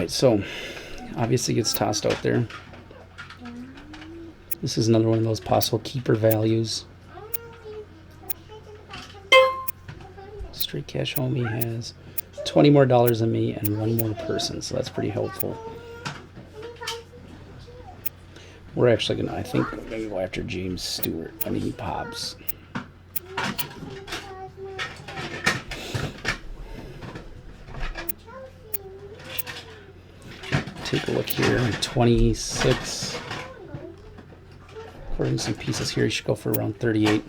So obviously gets tossed out there. This is another one of those possible keeper values. Straight cash homie has $20 more than me and one more person, so that's pretty helpful. We're actually I think we're gonna go after James Stewart when he pops. Take a look here, 26. According to some pieces here, you should go for around 38.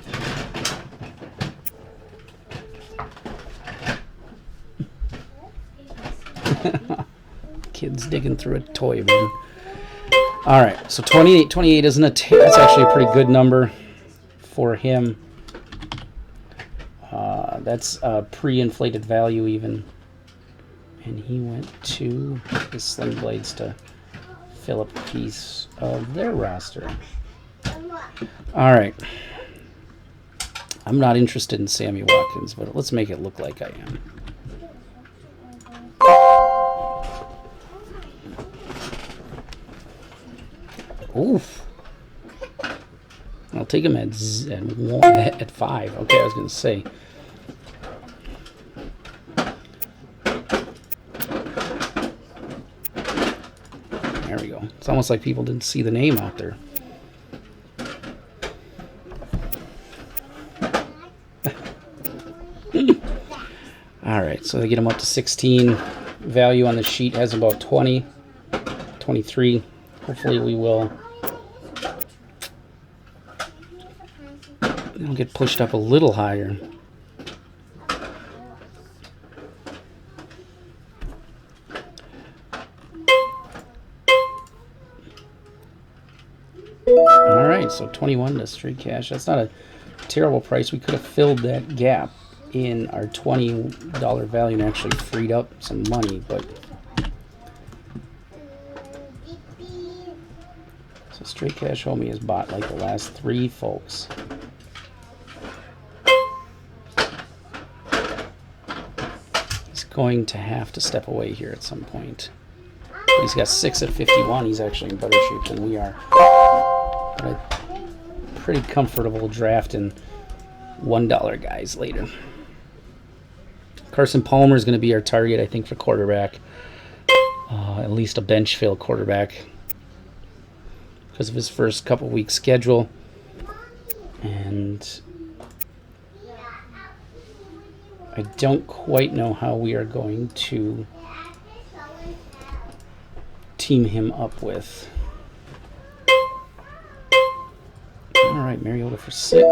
Kids digging through a toy bin. All right, so 28 isn't that's actually a pretty good number for him. That's a pre-inflated value even. And he went to the Sling Blades to fill up a piece of their roster. All right. I'm not interested in Sammy Watkins, but let's make it look like I am. Oof. I'll take him at 5. Okay, I was going to say. There we go. It's almost like people didn't see the name out there. All right, so they get him up to 16. Value on the sheet has about 20, 23. Hopefully we will. It'll get pushed up a little higher. All right, so 21 to straight cash. That's not a terrible price. We could have filled that gap in our $20 value and actually freed up some money, but so straight cash homie has bought like the last 3 folks. He's going to have to step away here at some point. But he's got 6 at 51. He's actually in better shape than we are. But I'm pretty comfortable drafting $1 guys later. Carson Palmer is going to be our target, I think, for quarterback. At least a bench fill quarterback because of his first couple weeks schedule. And I don't quite know how we are going to team him up with. All right, Mariota for 6.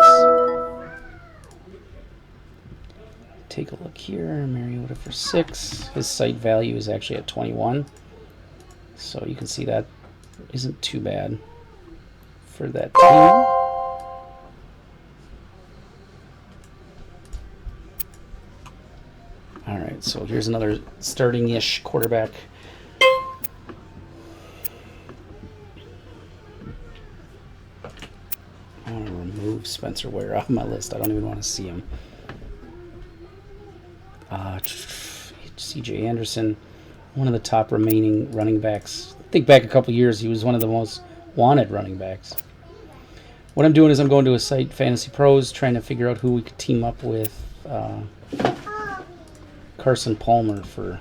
Take a look here. Mariota for 6. His site value is actually at 21. So you can see that isn't too bad for that team. All right, so here's another starting-ish quarterback. I want to remove Spencer Ware off my list. I don't even want to see him. C.J. Anderson, one of the top remaining running backs. Think back a couple years, he was one of the most wanted running backs. What I'm doing is I'm going to a site, Fantasy Pros, trying to figure out who we could team up with Carson Palmer for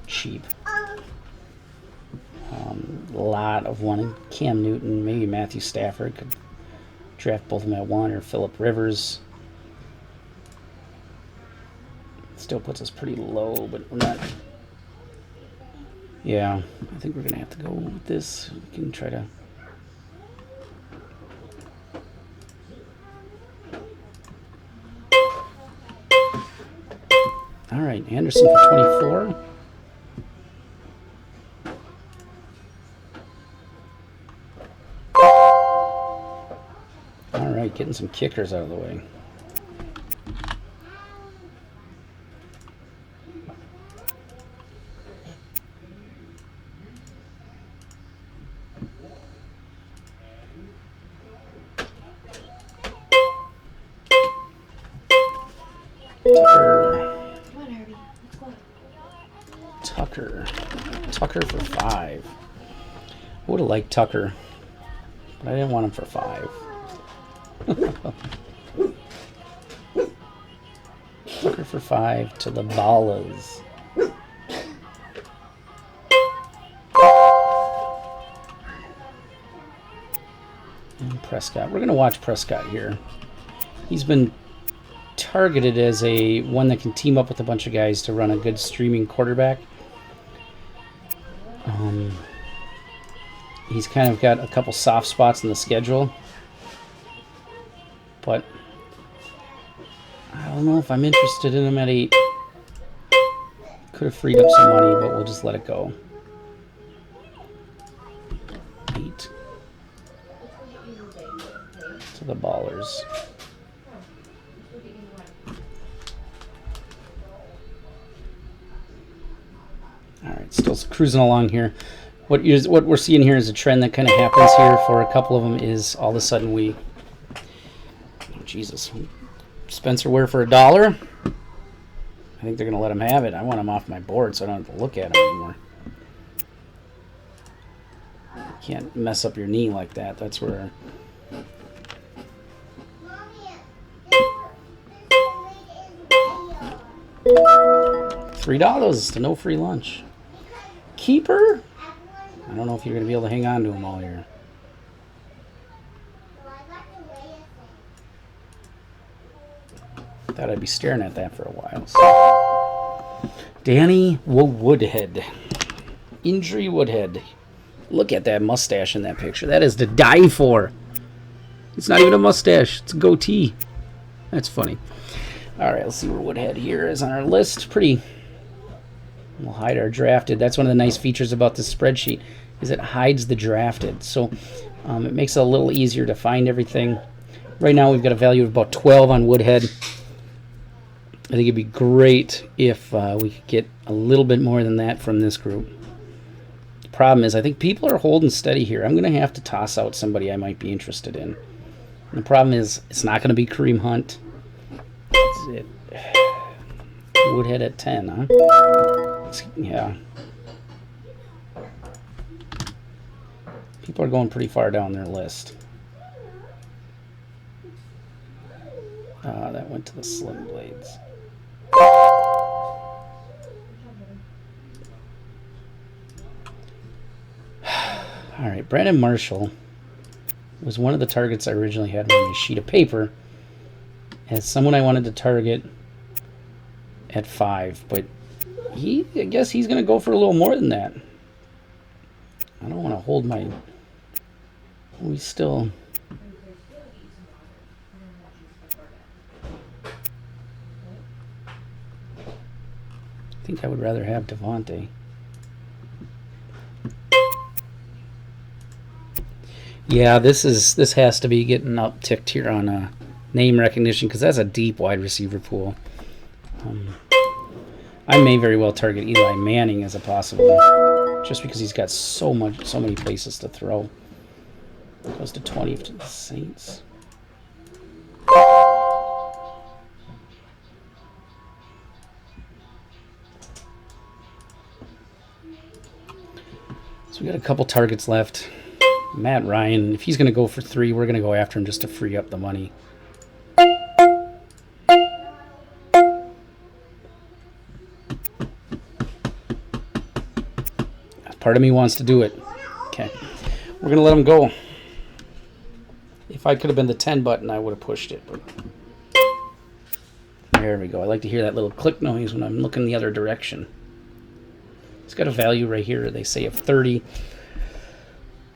cheap. A lot of wanting Cam Newton, maybe Matthew Stafford. Could draft both of them at one, or Phillip Rivers. Still puts us pretty low, but we're not. Yeah, I think we're going to have to go with this. We can try to. All right, Anderson for 24. All right, getting some kickers out of the way. Tucker for 5. I would have liked Tucker, but I didn't want him for 5. Tucker for 5 to the Ballas. And Prescott. We're going to watch Prescott here. He's been targeted as a one that can team up with a bunch of guys to run a good streaming quarterback. He's kind of got a couple soft spots in the schedule, but I don't know if I'm interested in him at 8. Could have freed up some money, but we'll just let it go. 8 to the Ballers. All right, still cruising along here. What we're seeing here is a trend that kind of happens here for a couple of them is all of a sudden we... Oh, Jesus. Spencer Ware for $1. I think they're going to let him have it. I want him off my board so I don't have to look at him anymore. You can't mess up your knee like that. That's where... $3 to no free lunch. Keeper? I don't know if you're going to be able to hang on to him all year. Thought I'd be staring at that for a while. So. Danny Woodhead. Injury Woodhead. Look at that mustache in that picture. That is to die for. It's not even a mustache. It's a goatee. That's funny. All right, let's see where Woodhead here is on our list. Pretty... We'll hide our drafted. That's one of the nice features about this spreadsheet is it hides the drafted. So it makes it a little easier to find everything. Right now we've got a value of about 12 on Woodhead. I think it'd be great if we could get a little bit more than that from this group. The problem is I think people are holding steady here. I'm going to have to toss out somebody I might be interested in. And the problem is it's not going to be Kareem Hunt. That's it. Woodhead at 10, huh? Yeah. People are going pretty far down their list. That went to the Slim Blades. All right, Brandon Marshall was one of the targets I originally had on a sheet of paper as someone I wanted to target at 5, but I guess he's going to go for a little more than that. I don't want to hold my... We still... I think I would rather have Devontae. Yeah, this has to be getting upticked here on name recognition because that's a deep wide receiver pool. I may very well target Eli Manning as a possible, just because he's got so many places to throw. Goes to 20 to the Saints. So we got a couple targets left. Matt Ryan, if he's going to go for 3, we're going to go after him just to free up the money. Part of me wants to do it. Okay. We're going to let him go. If I could have been the 10 button, I would have pushed it. But there we go. I like to hear that little click noise when I'm looking the other direction. It's got a value right here. They say of 30.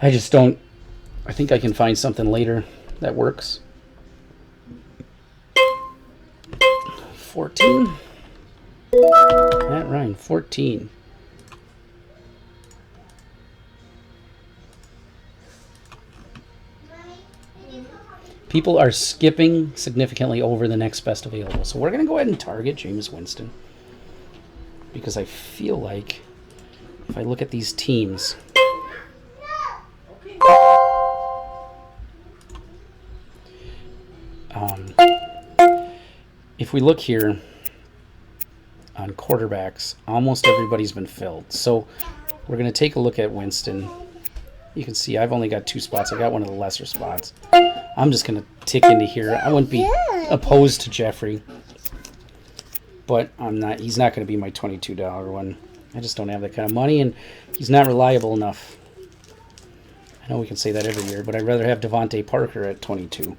I just don't. I think I can find something later that works. 14. Matt Ryan, 14. People are skipping significantly over the next best available. So we're going to go ahead and target Jameis Winston. Because I feel like if I look at these teams, if we look here on quarterbacks, almost everybody's been filled. So we're going to take a look at Winston. You can see I've only got 2 spots. I got one of the lesser spots. I'm just going to tick into here. I wouldn't be opposed to Jeffrey, but I'm not. He's not going to be my $22 one. I just don't have that kind of money, and he's not reliable enough. I know we can say that every year, but I'd rather have Devontae Parker at 22.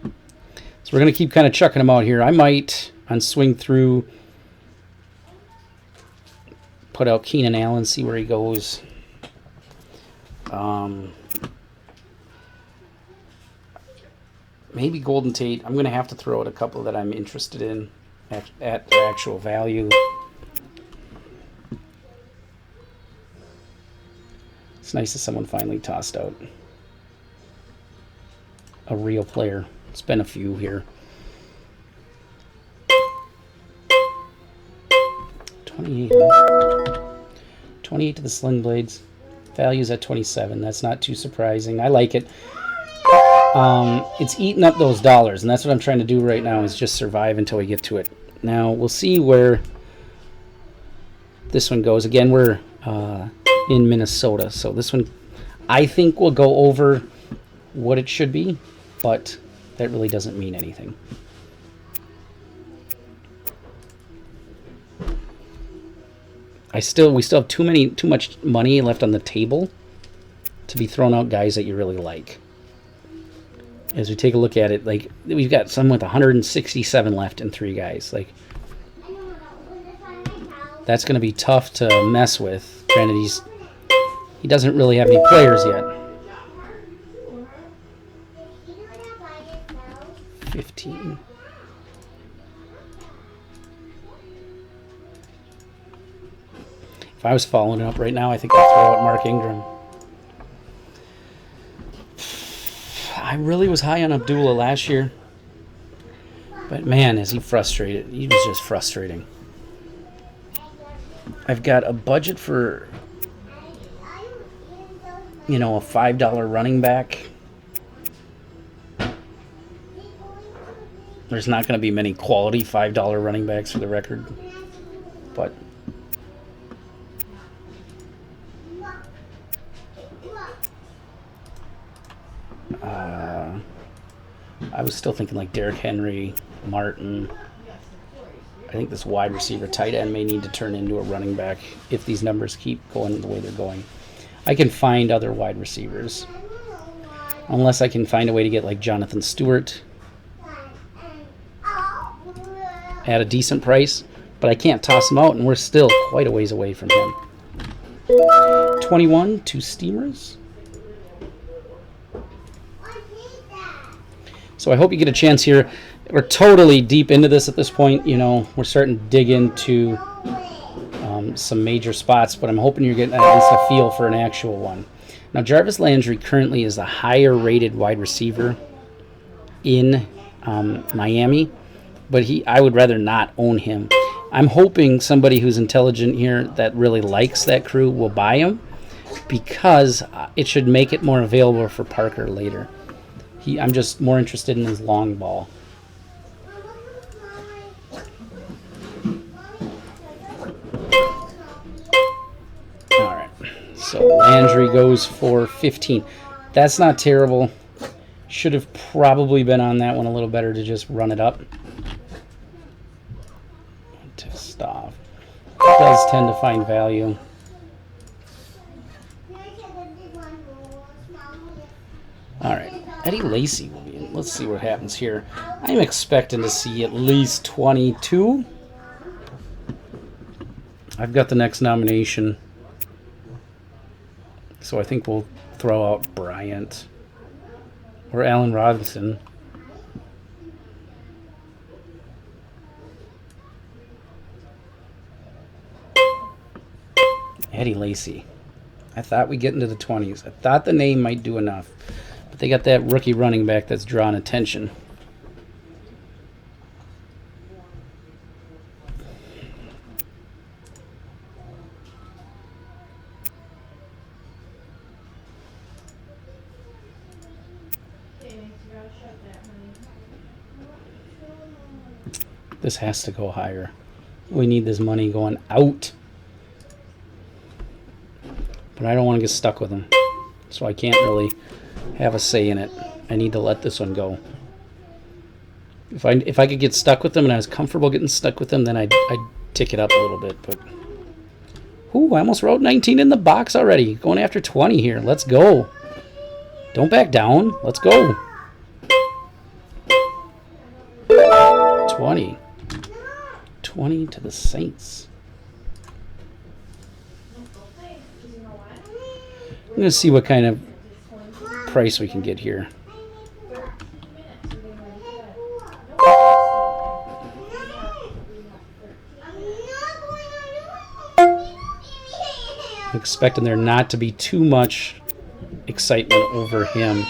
So we're going to keep kind of chucking him out here. I might, on swing through, put out Keenan Allen, see where he goes. Maybe Golden Tate. I'm going to have to throw out a couple that I'm interested in at their actual value. It's nice that someone finally tossed out a real player. It's been a few here. 28. 28 to the Sling Blades. Value's at 27. That's not too surprising. I like it. It's eating up those dollars, and that's what I'm trying to do right now, is just survive until we get to it. Now, we'll see where this one goes. Again, we're in Minnesota, so this one I think will go over what it should be, but that really doesn't mean anything. We still have too much money left on the table to be thrown out guys that you really like. As we take a look at it, like, we've got some with 167 left and 3 guys. Like, that's going to be tough to mess with. Granted, he doesn't really have any players yet. 15. If I was following it up right now, I think I'd throw out Mark Ingram. I really was high on Abdullah last year. But man, is he frustrated. He was just frustrating. I've got a budget for, a $5 running back. There's not going to be many quality $5 running backs for the record. But I was still thinking like Derrick Henry, Martin. I think this wide receiver tight end may need to turn into a running back if these numbers keep going the way they're going. I can find other wide receivers. Unless I can find a way to get like Jonathan Stewart at a decent price. But I can't toss him out, and we're still quite a ways away from him. 21, 2 Steamers. So I hope you get a chance here. We're totally deep into this at this point. We're starting to dig into some major spots, but I'm hoping you're getting at least a feel for an actual one. Now, Jarvis Landry currently is the higher rated wide receiver in Miami, but I would rather not own him. I'm hoping somebody who's intelligent here that really likes that crew will buy him, because it should make it more available for Parker later. I'm just more interested in his long ball. So Landry goes for 15. That's not terrible. Should have probably been on that one a little better to just run it up. To stop. It does tend to find value. Alright, Eddie Lacy will be in. Let's see what happens here. I'm expecting to see at least 22. I've got the next nomination. So I think we'll throw out Bryant or Allen Robinson. Eddie Lacy. I thought we'd get into the 20s. I thought the name might do enough. But they got that rookie running back that's drawing attention. This has to go higher. We need this money going out. But I don't want to get stuck with them. So I can't really have a say in it. I need to let this one go. If I could get stuck with them and I was comfortable getting stuck with them, then I'd tick it up a little bit. But ooh, I almost wrote 19 in the box already. Going after 20 here. Let's go. Don't back down. Let's go. 20. 20 to the Saints. I'm going to see what kind of price we can get here. I'm expecting there not to be too much excitement over him,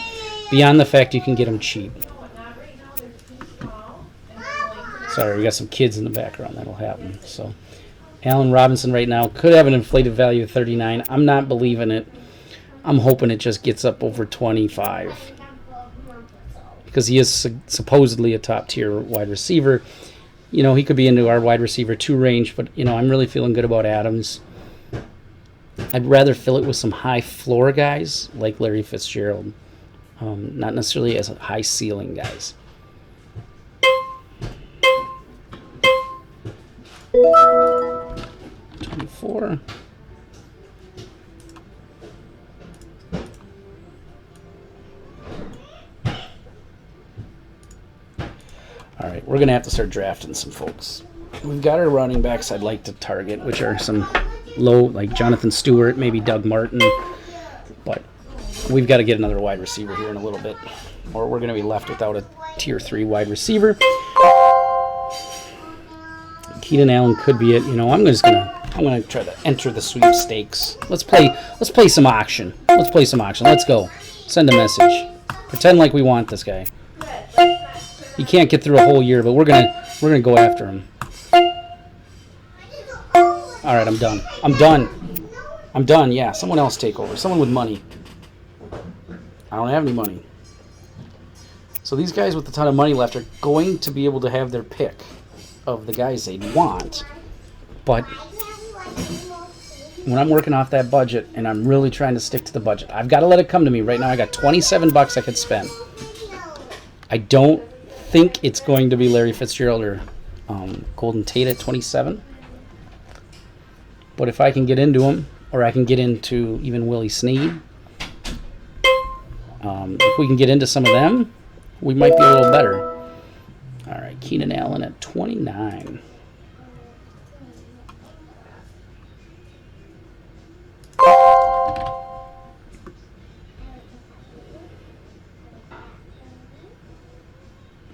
beyond the fact you can get him cheap. Sorry, we got some kids in the background. That'll happen. So, Allen Robinson right now could have an inflated value of 39. I'm not believing it. I'm hoping it just gets up over 25. Because he is supposedly a top-tier wide receiver. You know, he could be into our wide receiver 2 range, but, you know, I'm really feeling good about Adams. I'd rather fill it with some high-floor guys like Larry Fitzgerald. Not necessarily as high-ceiling guys. 24. All right, we're going to have to start drafting some folks. We've got our running backs I'd like to target, which are some low, like Jonathan Stewart, maybe Doug Martin. But we've got to get another wide receiver here in a little bit, or we're going to be left without a tier 3 wide receiver. Keenan Allen could be it. You know, I'm gonna try to enter the sweepstakes. Let's play some auction. Let's go. Send a message. Pretend like we want this guy. He can't get through a whole year, but we're gonna go after him. All right, I'm done. Yeah, someone else take over. Someone with money. I don't have any money. So these guys with a ton of money left are going to be able to have their pick of the guys they'd want. But when I'm working off that budget and I'm really trying to stick to the budget, I've got to let it come to me. Right now I got $27 I could spend. I don't think it's going to be Larry Fitzgerald or Golden Tate at 27. But if I can get into him, or I can get into even Willie Snead, if we can get into some of them, we might be a little better. All right, Keenan Allen at 29.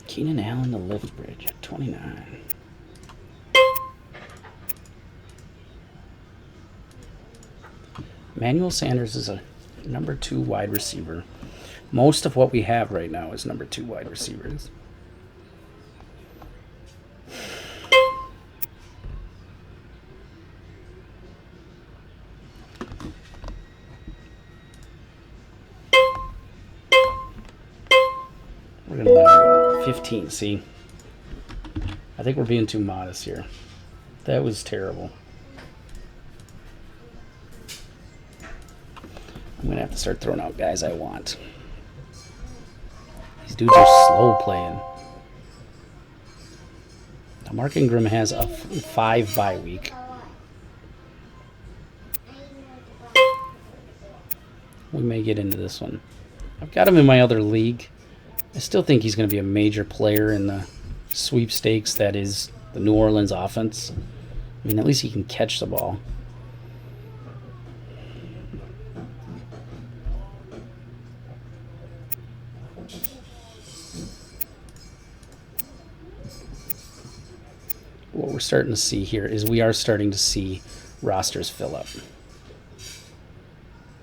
Keenan Allen to Liftbridge at 29. Emmanuel Sanders is a number 2 wide receiver. Most of what we have right now is number 2 wide receivers. We're going to let him go. 15, see? I think we're being too modest here. That was terrible. going to have to start throwing out guys I want. These dudes are slow playing. Now, Mark Ingram has a 5 bye week. We may get into this one. I've got him in my other league. I still think he's going to be a major player in the sweepstakes that is the New Orleans offense. I mean, at least he can catch the ball. What we're starting to see here is we are starting to see rosters fill up.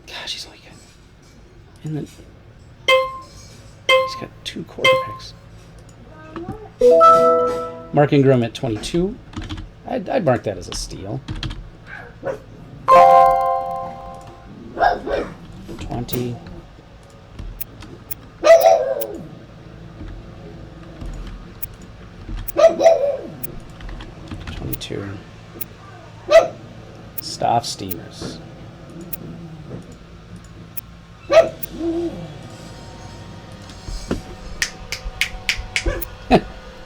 Gosh, he's only got... And then he's got 2 quarterbacks. Mark Ingram at 22. I'd mark that as a steal. 20. Staff Steamers.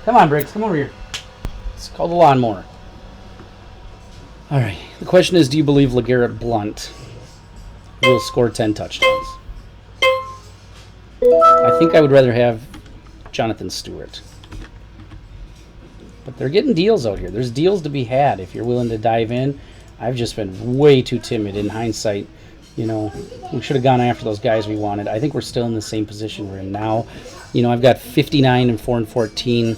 Come on, Briggs, come over here. It's called a lawnmower. All right. The question is, do you believe LeGarrette Blount will score 10 touchdowns? I think I would rather have Jonathan Stewart. But they're getting deals out here. There's deals to be had if you're willing to dive in. I've just been way too timid in hindsight. You know, we should have gone after those guys we wanted. I think we're still in the same position we're in now. You know, I've got 59 and 4-14.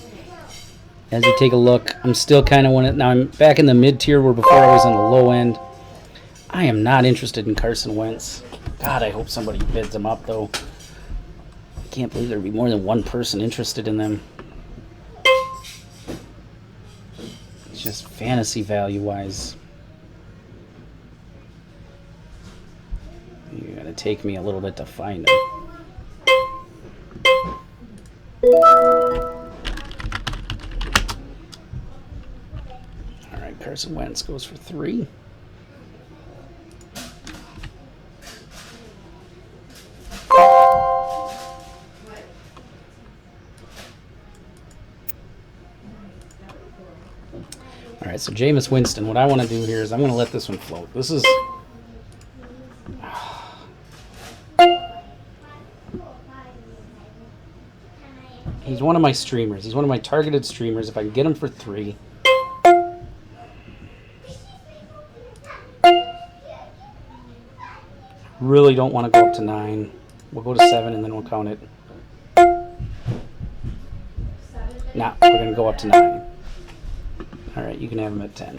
As you take a look, I'm still kind of now I'm back in the mid tier where before I was on the low end. I am not interested in Carson Wentz. God, I hope somebody bids him up though. I can't believe there'd be more than one person interested in them. It's just fantasy value wise. You gotta take me a little bit to find him. Alright, Carson Wentz goes for 3. Alright, so Jameis Winston, what I want to do here is I'm going to let this one float. This is... He's one of my streamers. He's one of my targeted streamers. If I can get him for 3. Really don't want to go up to 9. We'll go to 7 and then we'll count it. Nah, we're going to go up to 9. Alright, you can have him at 10.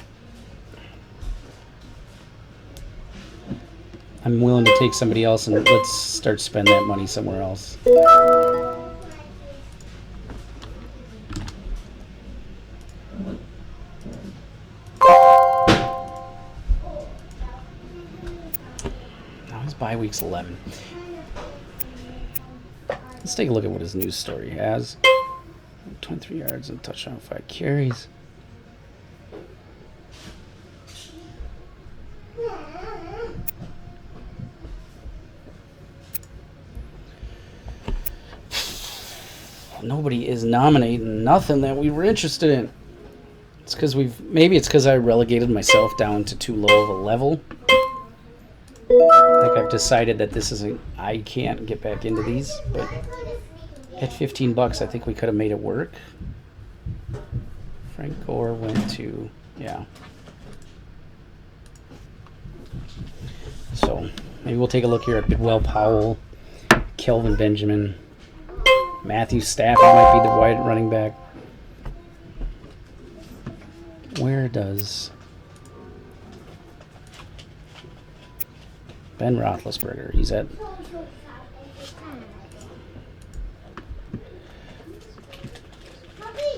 I'm willing to take somebody else and let's start spending that money somewhere else. Bye week's 11. Let's take a look at what his news story has. 23 yards and touchdown, 5 carries. Nobody is nominating nothing that we were interested in. It's because maybe it's because I relegated myself down to too low of a level. I think I've decided that this isn't, I can't get back into these, but at $15 I think we could have made it work. Frank Gore went to, yeah. So maybe we'll take a look here at Bidwell Powell, Kelvin Benjamin, Matthew Stafford might be the wide running back. Where does Ben Roethlisberger? He's at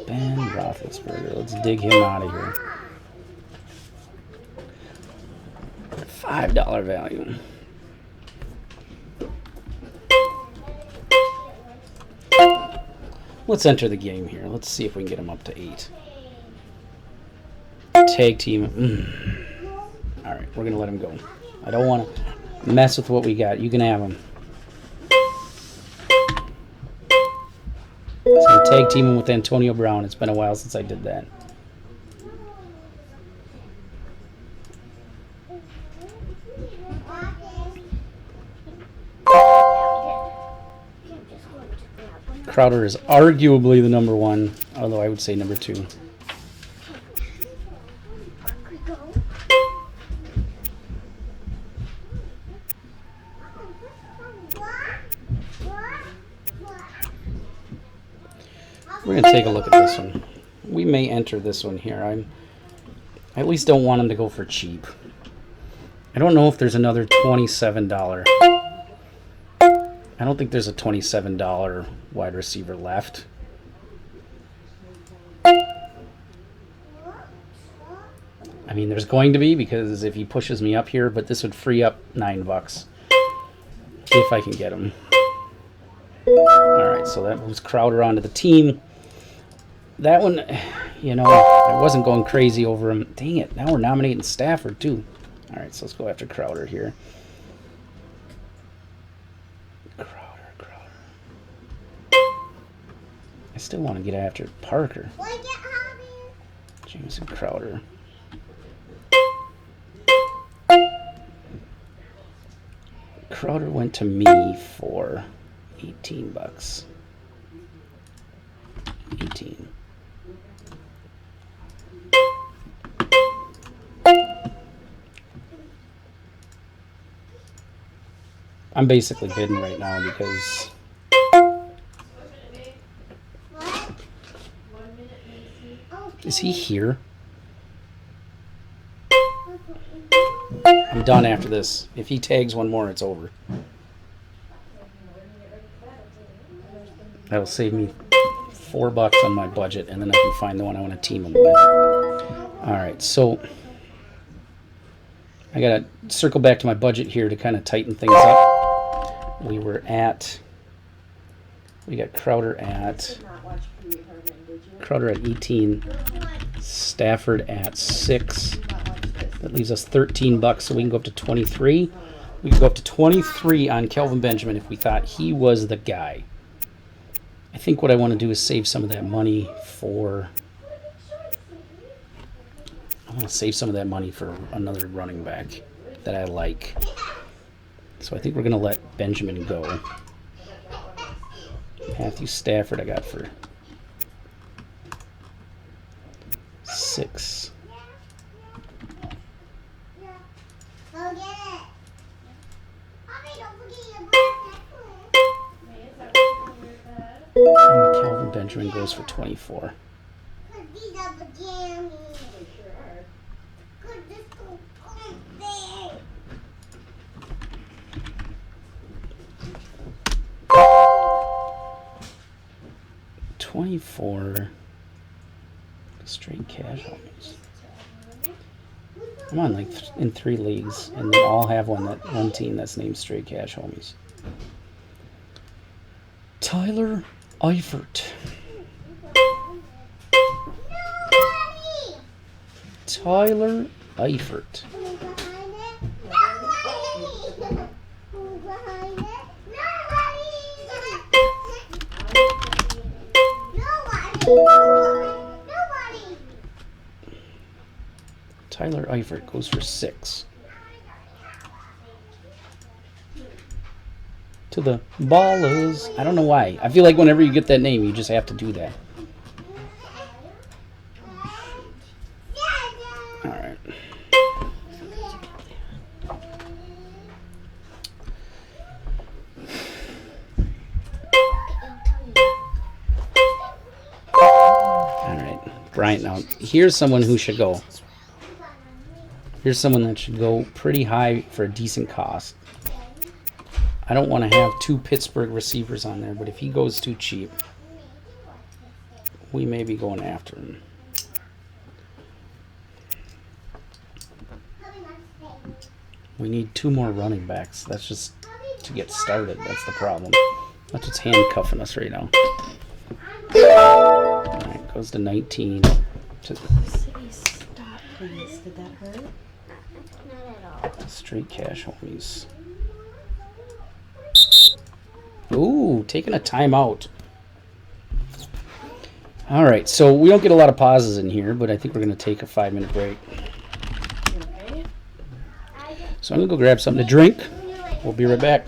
Ben Roethlisberger. Let's dig him out of here. $5 value. Let's enter the game here. Let's see if we can get him up to 8. Tag team. All right, we're gonna let him go. I don't want to. mess with what we got. You can have them. So I'm tag teaming with Antonio Brown. It's been a while since I did that. Crowder is arguably the number one, although I would say number two. We're going to take a look at this one. We may enter this one here. I at least don't want them to go for cheap. I don't know if there's another $27. I don't think there's a $27 wide receiver left. I mean, there's going to be, because if he pushes me up here, but this would free up $9 if I can get him. All right, so that moves Crowder onto the team. That one, you know, I wasn't going crazy over him. Dang it, now we're nominating Stafford too. All right, so let's go after Crowder here. I still want to get after Parker. Jameson Crowder. Crowder went to me for $18. 18. I'm basically bidding right now because is he here? I'm done after this. If he tags one more, it's over. That'll save me $4 on my budget, and then I can find the one I want to team him with. Alright, so I gotta circle back to my budget here to kind of tighten things up. We got Crowder at 18, Stafford at 6. That leaves us $13, so we can go up to 23. We can go up to 23 on Kelvin Benjamin if we thought he was the guy. I think what I want to do is save some of that money for... I want to save some of that money for another running back that I like. So I think we're going to let Benjamin go. Matthew Stafford I got for 6. And Kelvin Benjamin goes for 24. $24 straight cash almost. I'm on like in 3 leagues, and they all have one team that's named straight cash homies. Tyler Eifert. Tyler Eifert. Tyler Eifert goes for 6. To the Ballers. I don't know why. I feel like whenever you get that name, you just have to do that. Alright. Alright. Bryant, now here's someone who should go. Here's someone that should go pretty high for a decent cost. I don't want to have 2 Pittsburgh receivers on there, but if he goes too cheap, we may be going after him. We need 2 more running backs. That's just to get started. That's the problem. That's what's handcuffing us right now. Alright, goes to 19. Stop, please. Did that hurt? Not at all. Straight cash homies. Ooh, taking a timeout. All right, so we don't get a lot of pauses in here, but I think we're going to take a 5-minute break. Okay. So I'm going to go grab something to drink. We'll be right back.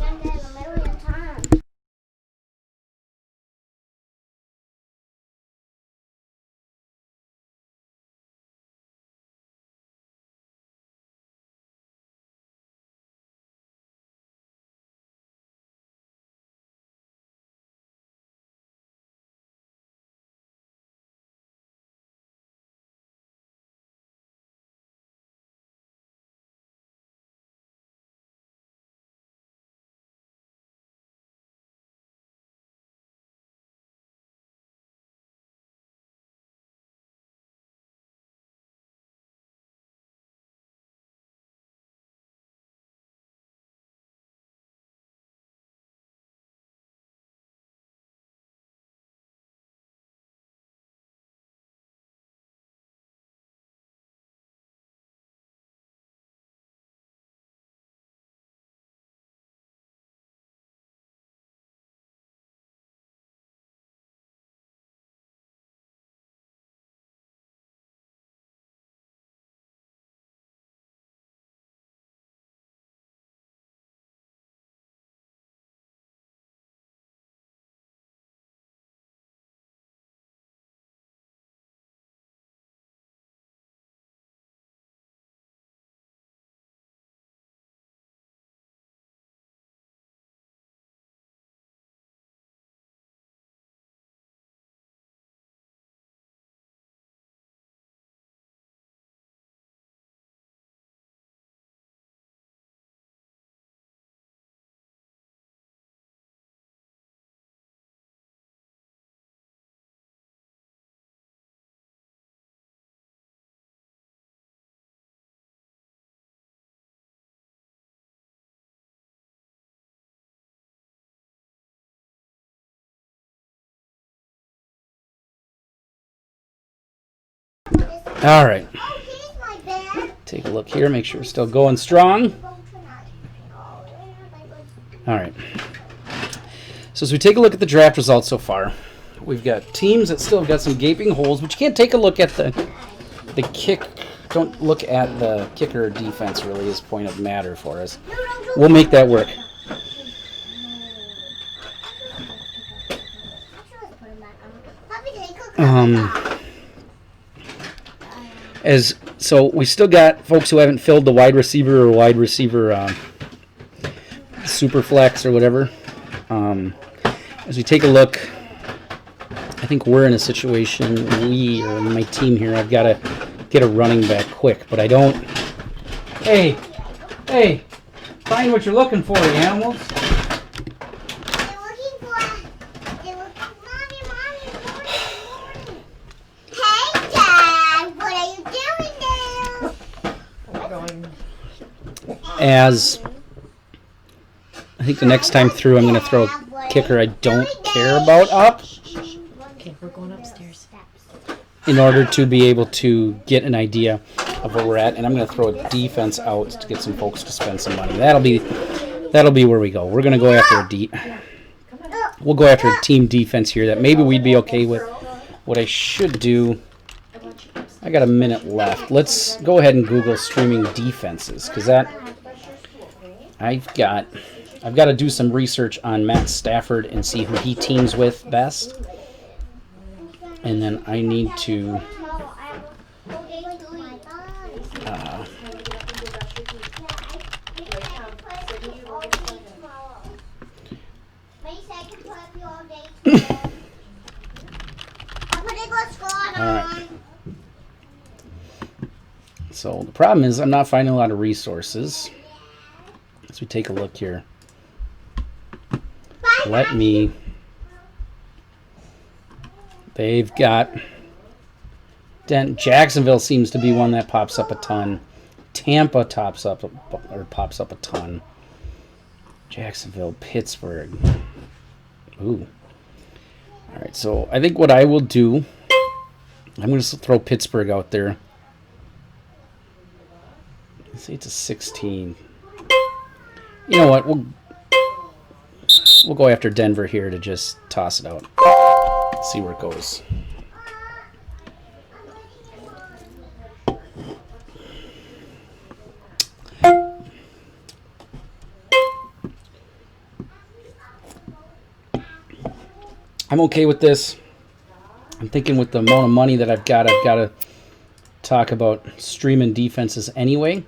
All right. Take a look here, make sure we're still going strong. All right. So as we take a look at the draft results so far, we've got teams that still have got some gaping holes, but you can't take a look at the kick. Don't look at the kicker or defense really as point of matter for us. We'll make that work. So we still got folks who haven't filled the wide receiver or wide receiver super flex or whatever. As we take a look, I think we're in a situation, we or my team here, I've got to get a running back quick, but I don't. Hey, find what you're looking for, you animals. As I think the next time through, I'm going to throw a kicker I don't care about up. Okay, we're going upstairs. In order to be able to get an idea of where we're at, and I'm going to throw a defense out to get some folks to spend some money. That'll be where we go. We're going to go after we'll go after a team defense here that maybe we'd be okay with. What I should do, I got a minute left. Let's go ahead and Google streaming defenses, because I've got to do some research on Matt Stafford and see who he teams with best. And then I need to Alright. So the problem is I'm not finding a lot of resources. As we take a look here. They've got Jacksonville seems to be one that pops up a ton. Tampa pops up a ton. Jacksonville, Pittsburgh. Ooh. All right, so I think what I will do, I'm going to throw Pittsburgh out there. Let's say it's a 16. You know what? We'll go after Denver here to just toss it out. See where it goes. I'm okay with this. I'm thinking with the amount of money that I've got to talk about streaming defenses anyway.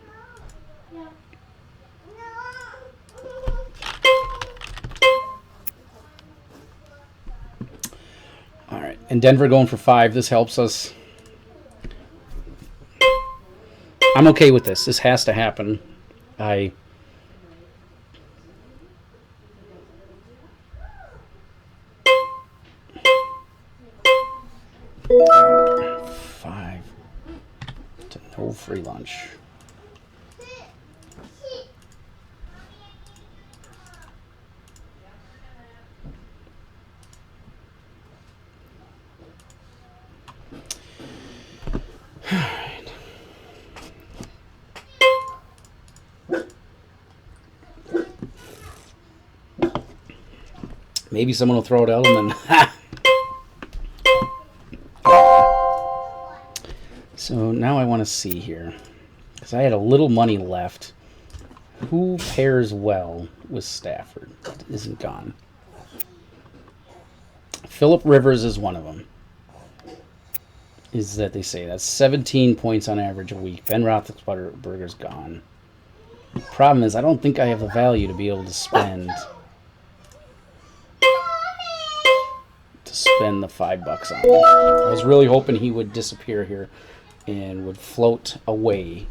All right, and Denver going for 5. This helps us. I'm okay with this. This has to happen. 5 to no free lunch. All right. Maybe someone will throw it out and then So now I want to see here, because I had a little money left. Who pairs well with Stafford? It isn't gone. Phillip Rivers is one of them. Is that they say that's 17 points on average a week. Ben Roethlisberger's gone. Problem is, I don't think I have the value to be able to spend the $5 on him. I was really hoping he would disappear here and would float away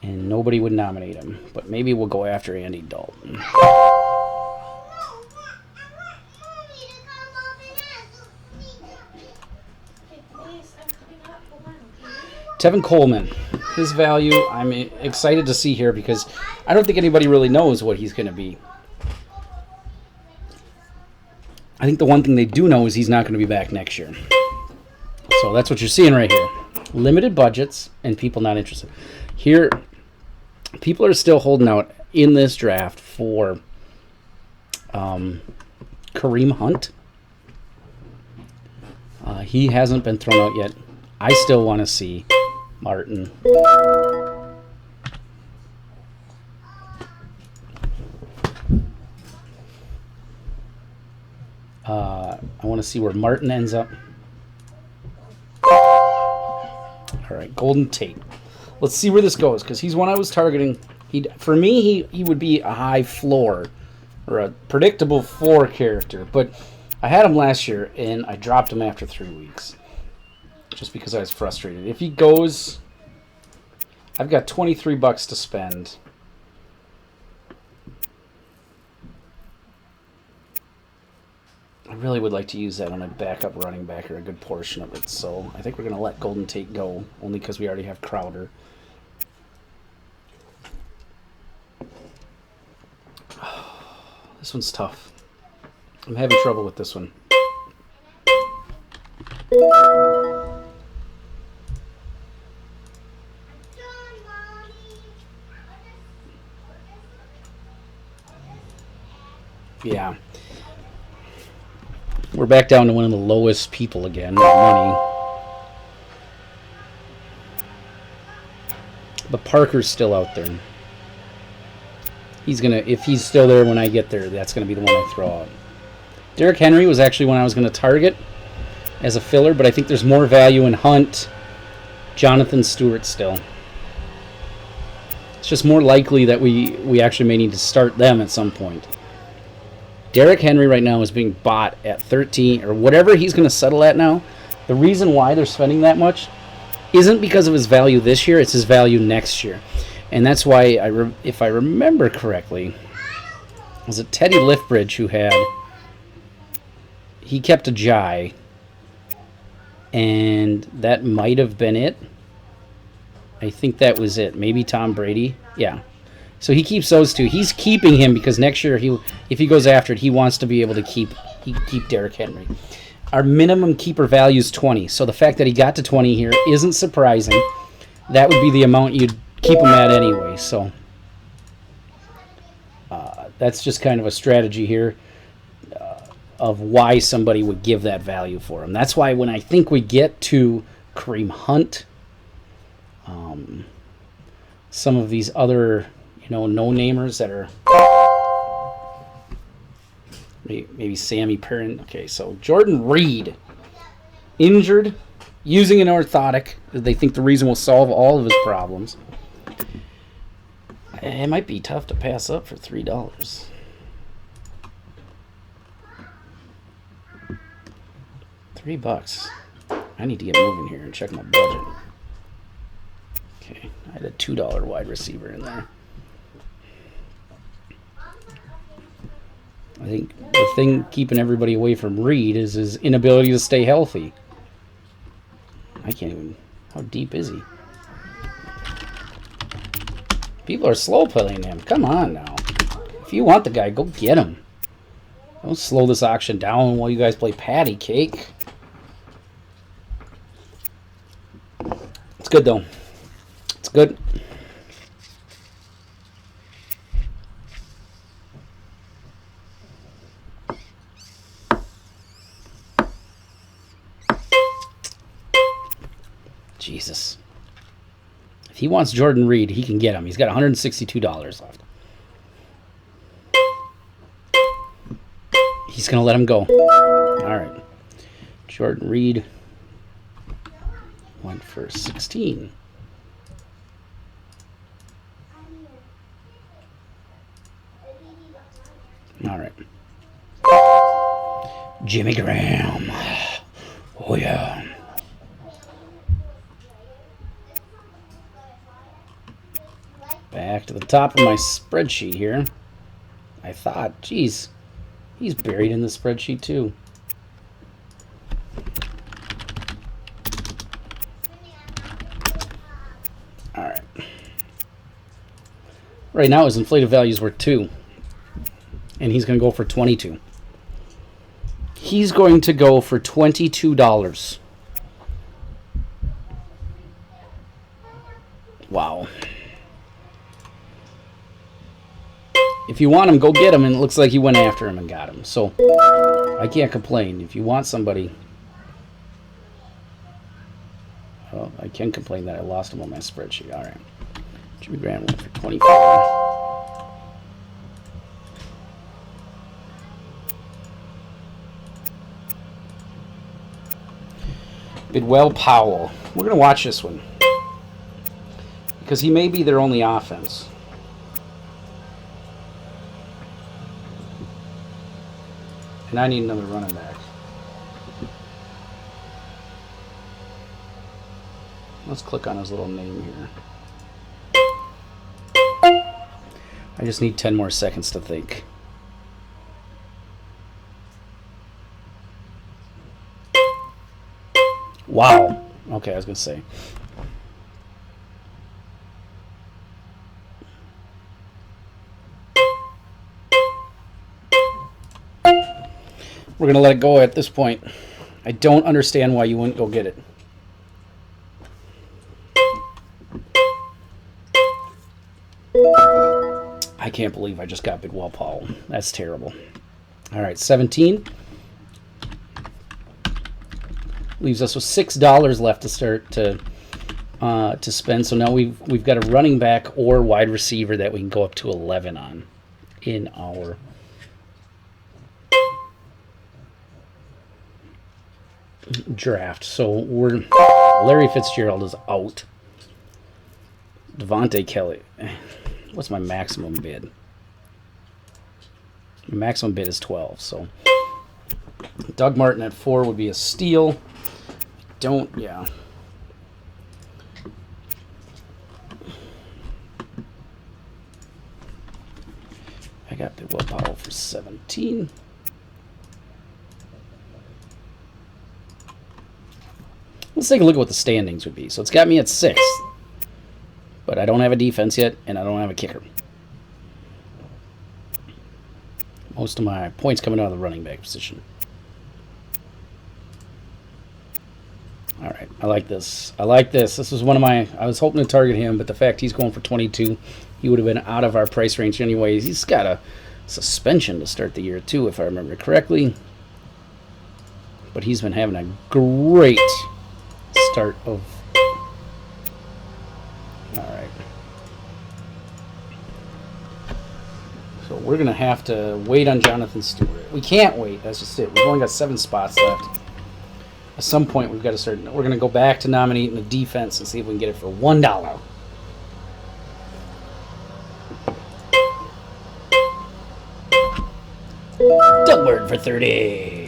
and nobody would nominate him. But maybe we'll go after Andy Dalton. Tevin Coleman, his value, I'm excited to see here because I don't think anybody really knows what he's going to be. I think the one thing they do know is he's not going to be back next year. So that's what you're seeing right here. Limited budgets and people not interested. Here, people are still holding out in this draft for Kareem Hunt. He hasn't been thrown out yet. I still want to see Martin. I want to see where Martin ends up. All right, Golden Tate. Let's see where this goes, because he's one I was targeting. For me, he would be a high floor or a predictable 4 character, but I had him last year, and I dropped him after 3 weeks just because I was frustrated. If he goes, I've got $23 to spend. I really would like to use that on a backup running back or a good portion of it. So I think we're going to let Golden Tate go, only because we already have Crowder. This one's tough. I'm having trouble with this one. Yeah. We're back down to one of the lowest people again with money. But Parker's still out there. He's gonna, if he's still there when I get there, that's gonna be the one I throw out. Derrick Henry was actually one I was gonna target as a filler, but I think there's more value in Hunt, Jonathan Stewart still. It's just more likely that we actually may need to start them at some point. Derrick Henry right now is being bought at 13 or whatever he's going to settle at now. The reason why they're spending that much isn't because of his value this year. It's his value next year. And that's why, if I remember correctly, was it Teddy Liftbridge who he kept a Jai, and that might have been it. I think that was it. Maybe Tom Brady. Yeah. So he keeps those two. He's keeping him because next year, if he goes after it, he wants to be able to keep Derrick Henry. Our minimum keeper value is 20. So the fact that he got to 20 here isn't surprising. That would be the amount you'd keep him at anyway. So that's just kind of a strategy here. of why somebody would give that value for him. That's why when I think we get to Kareem Hunt, some of these other, no-namers that are maybe Sammy Perrin. Okay, so Jordan Reed, injured, using an orthotic. They think the reason will solve all of his problems. It might be tough to pass up for $3. $3. I need to get moving here and check my budget. Okay, I had a $2 wide receiver in there. I think the thing keeping everybody away from Reed is his inability to stay healthy. I can't even... How deep is he? People are slow playing him. Come on now. If you want the guy, go get him. Don't slow this auction down while you guys play patty cake. It's good, though. It's good. Jesus. If he wants Jordan Reed, he can get him. He's got $162 left. He's going to let him go. All right. Jordan Reed went for 16. All right. Jimmy Graham. Oh, yeah. Back to the top of my spreadsheet here. I thought, geez, he's buried in the spreadsheet too. All right. Right now his inflated value is worth 2. And he's going to go for 22. He's going to go for $22. Wow. If you want him, go get him. And it looks like he went after him and got him. So I can't complain. If you want somebody... Well, I can complain that I lost him on my spreadsheet. All right. Jimmy Graham went for 24. Bidwell Powell. We're going to watch this one. Because he may be their only offense. And I need another running back. Let's click on his little name here. I just need 10 more seconds to think. Wow. Okay, I was going to say. We're going to let it go at this point. I don't understand why you wouldn't go get it. I can't believe I just got Bidwell Powell. That's terrible. All right, 17. Leaves us with $6 left to start to spend. So now we've got a running back or wide receiver that we can go up to 11 on in our draft. So Larry Fitzgerald is out. Devontae Kelly. What's my maximum bid? My maximum bid is 12. So Doug Martin at 4 would be a steal. Yeah. I got Bidwell Powell for 17. Let's take a look at what the standings would be. So it's got me at 6. But I don't have a defense yet, and I don't have a kicker. Most of my points coming out of the running back position. All right, I like this. I like this. This was one of my... I was hoping to target him, but the fact he's going for 22, he would have been out of our price range anyways. He's got a suspension to start the year, too, if I remember correctly. but he's been having a great start of. All right. So we're going to have to wait on Jonathan Stewart. We can't wait. That's just it. We've only got 7 spots left. At some point, we've got to start. We're going to go back to nominating the defense and see if we can get it for $1. Dugbird for 30.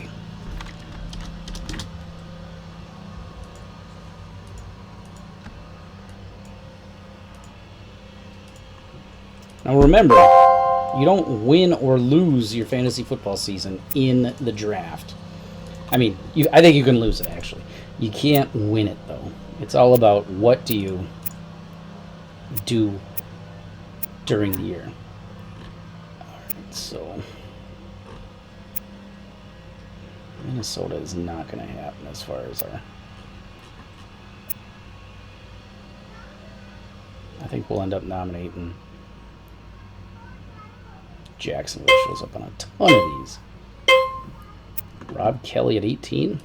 Now remember, you don't win or lose your fantasy football season in the draft. I mean, I think you can lose it, actually. You can't win it, though. It's all about what do you do during the year. All right, so Minnesota is not going to happen as far as our... I think we'll end up nominating... Jacksonville shows up on a ton of these. Rob Kelly at 18.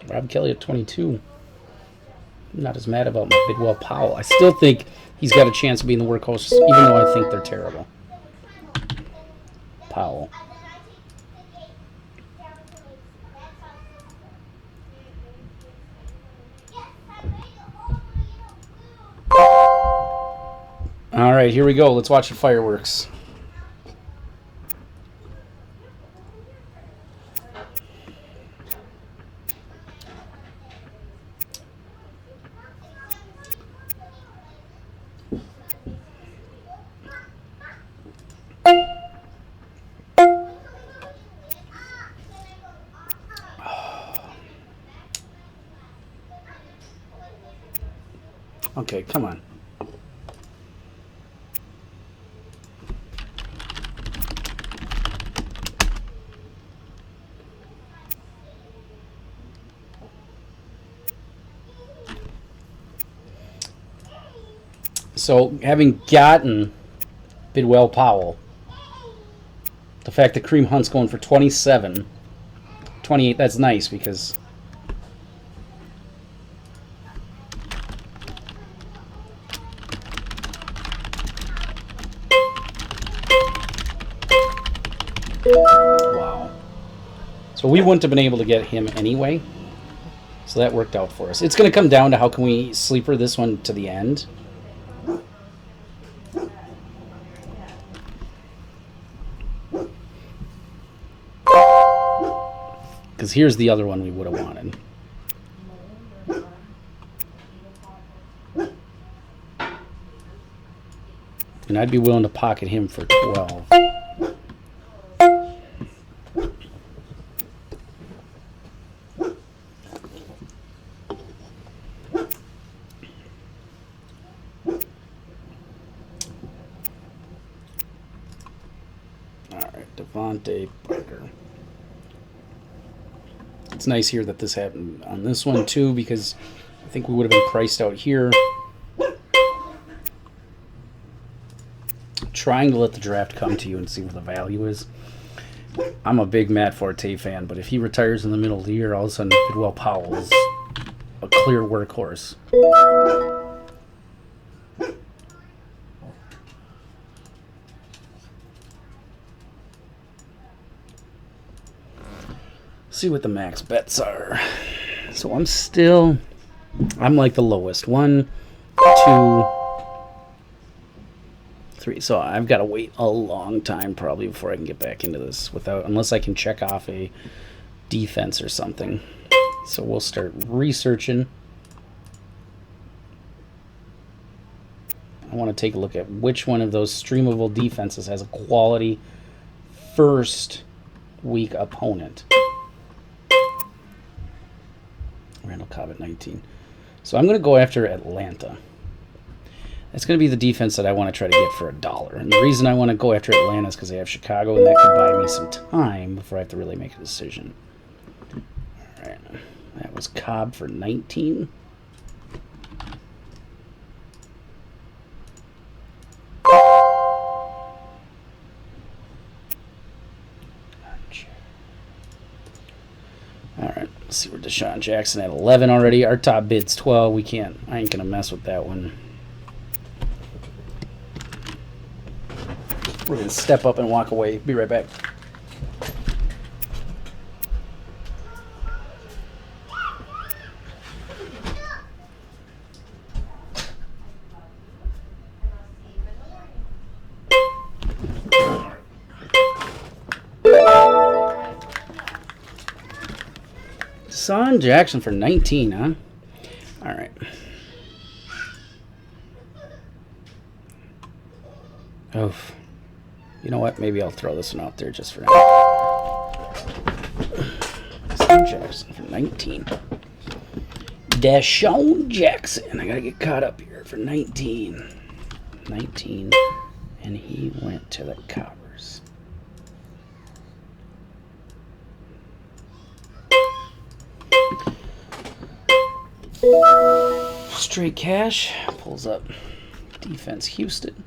Rob Kelly at 22. I'm not as mad about my Bidwell Powell. I still think he's got a chance of being the workhorse, even though I think they're terrible. Powell. All right, here we go. Let's watch the fireworks. Okay, come on. So, having gotten Bidwell Powell, the fact that Kareem Hunt's going for 27, 28, that's nice because... Wow. So we wouldn't have been able to get him anyway. So that worked out for us. It's going to come down to how can we sleeper this one to the end. Because here's the other one we would have wanted. And I'd be willing to pocket him for 12. Devontae Parker. It's nice here that this happened on this one too, because I think we would have been priced out here. Trying to let the draft come to you and see what the value is. I'm a big Matt Forte fan, but if he retires in the middle of the year, all of a sudden Bidwell Powell is a clear workhorse. See what the max bets are. So I'm like the lowest. 1, 2, 3. So I've got to wait a long time probably before I can get back into this unless I can check off a defense or something. So we'll start researching. I want to take a look at which one of those streamable defenses has a quality first week opponent. Randall Cobb at 19. So I'm going to go after Atlanta. That's going to be the defense that I want to try to get for $1. And the reason I want to go after Atlanta is because they have Chicago, and that could buy me some time before I have to really make a decision. All right. was Cobb for 19. Alright, let's see, we're Deshaun Jackson at 11 already. Our top bid's 12. We can't, I ain't gonna mess with that one. We're gonna step up and walk away. Be right back. Deshaun Jackson for 19, huh? All right. Oh, you know what? Maybe I'll throw this one out there just for now. Deshaun Jackson for 19. Deshaun Jackson. I gotta get caught up here for 19. 19. And he went to the Cobbers. Straight cash. Pulls up defense Houston.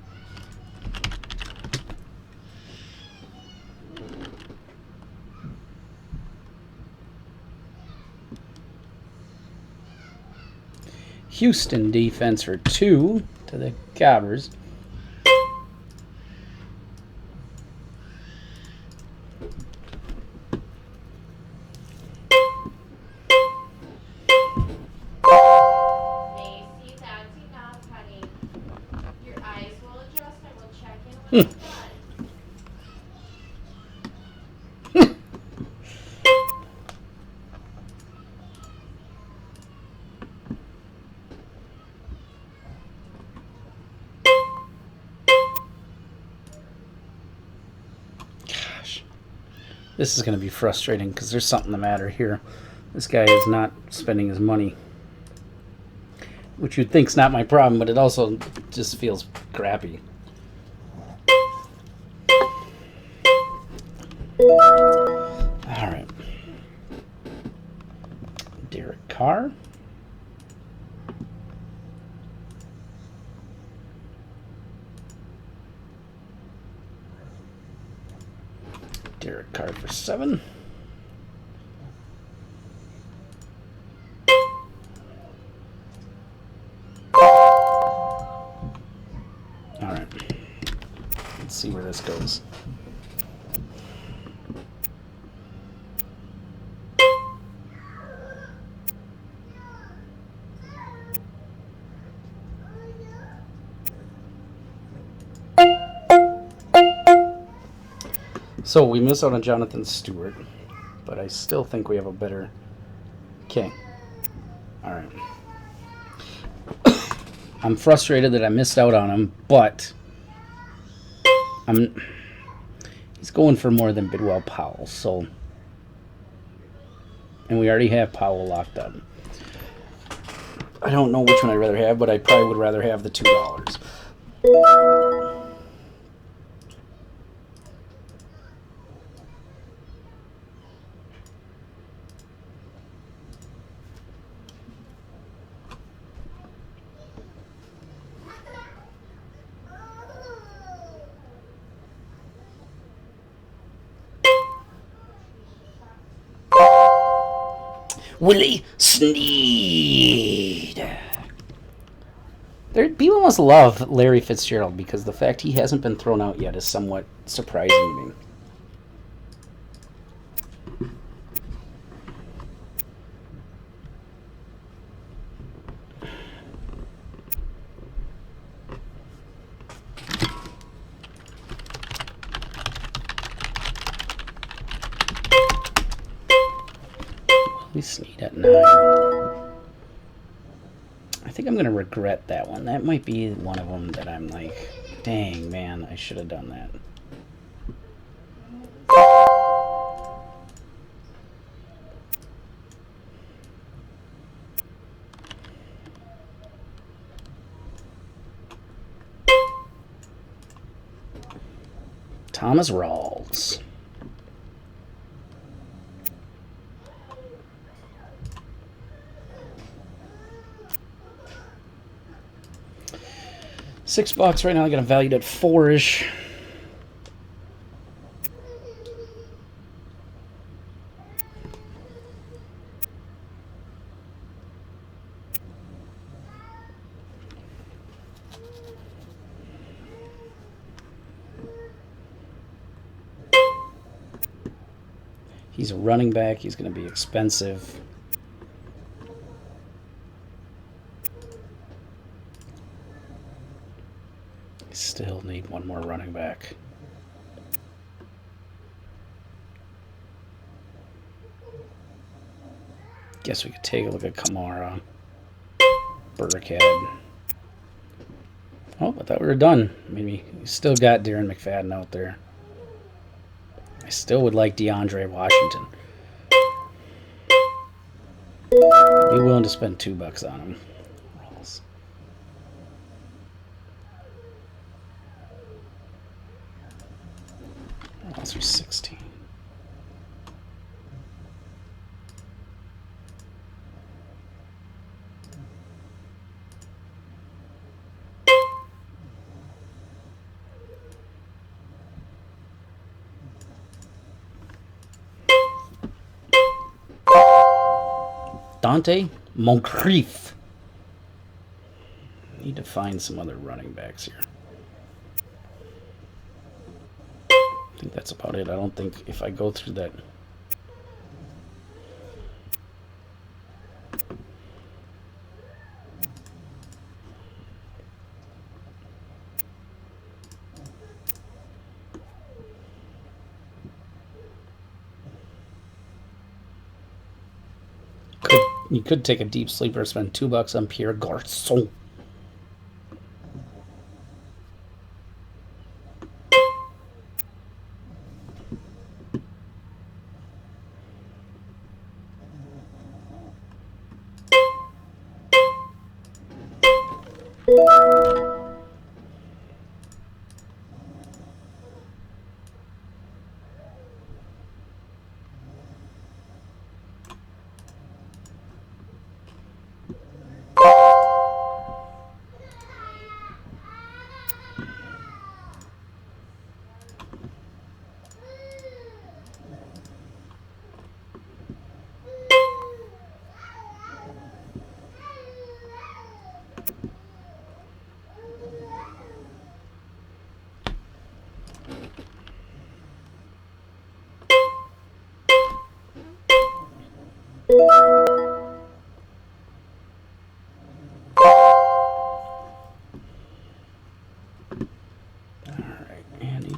Houston defense for 2 to the Cobbers. Macy, that's enough, honey. Your eyes will adjust and we'll check in when it's done. Gosh, this is going to be frustrating because there's something the matter here. This guy is not spending his money, which you'd think's not my problem, but it also just feels crappy. All right, Derek Carr. Derek Carr for 7. All right, let's see where this goes. So we miss out on Jonathan Stewart, but I still think we have a better. Okay. All right. I'm frustrated that I missed out on him, but he's going for more than Bidwell Powell, so, and we already have Powell locked up. I don't know which one I'd rather have, but I probably would rather have the $2. Willie Snead. People must love Larry Fitzgerald because the fact he hasn't been thrown out yet is somewhat surprising to me. Willie Snead at 9. I think I'm going to regret that one. That might be one of them that I'm like, dang, man, I should have done that. Thomas Rawls. $6 right now. I got it valued at 4-ish. He's a running back. He's going to be expensive. Still need one more running back. Guess we could take a look at Kamara. Burkhead. Oh, I thought we were done. Maybe we still got Darren McFadden out there. I still would like DeAndre Washington. Be willing to spend $2 on him. Rolls are 16. Dante Moncrief. Need to find some other running backs here. I think that's about it. I don't think if I go through that. You could take a deep sleeper, spend $2 on Pierre Garçon.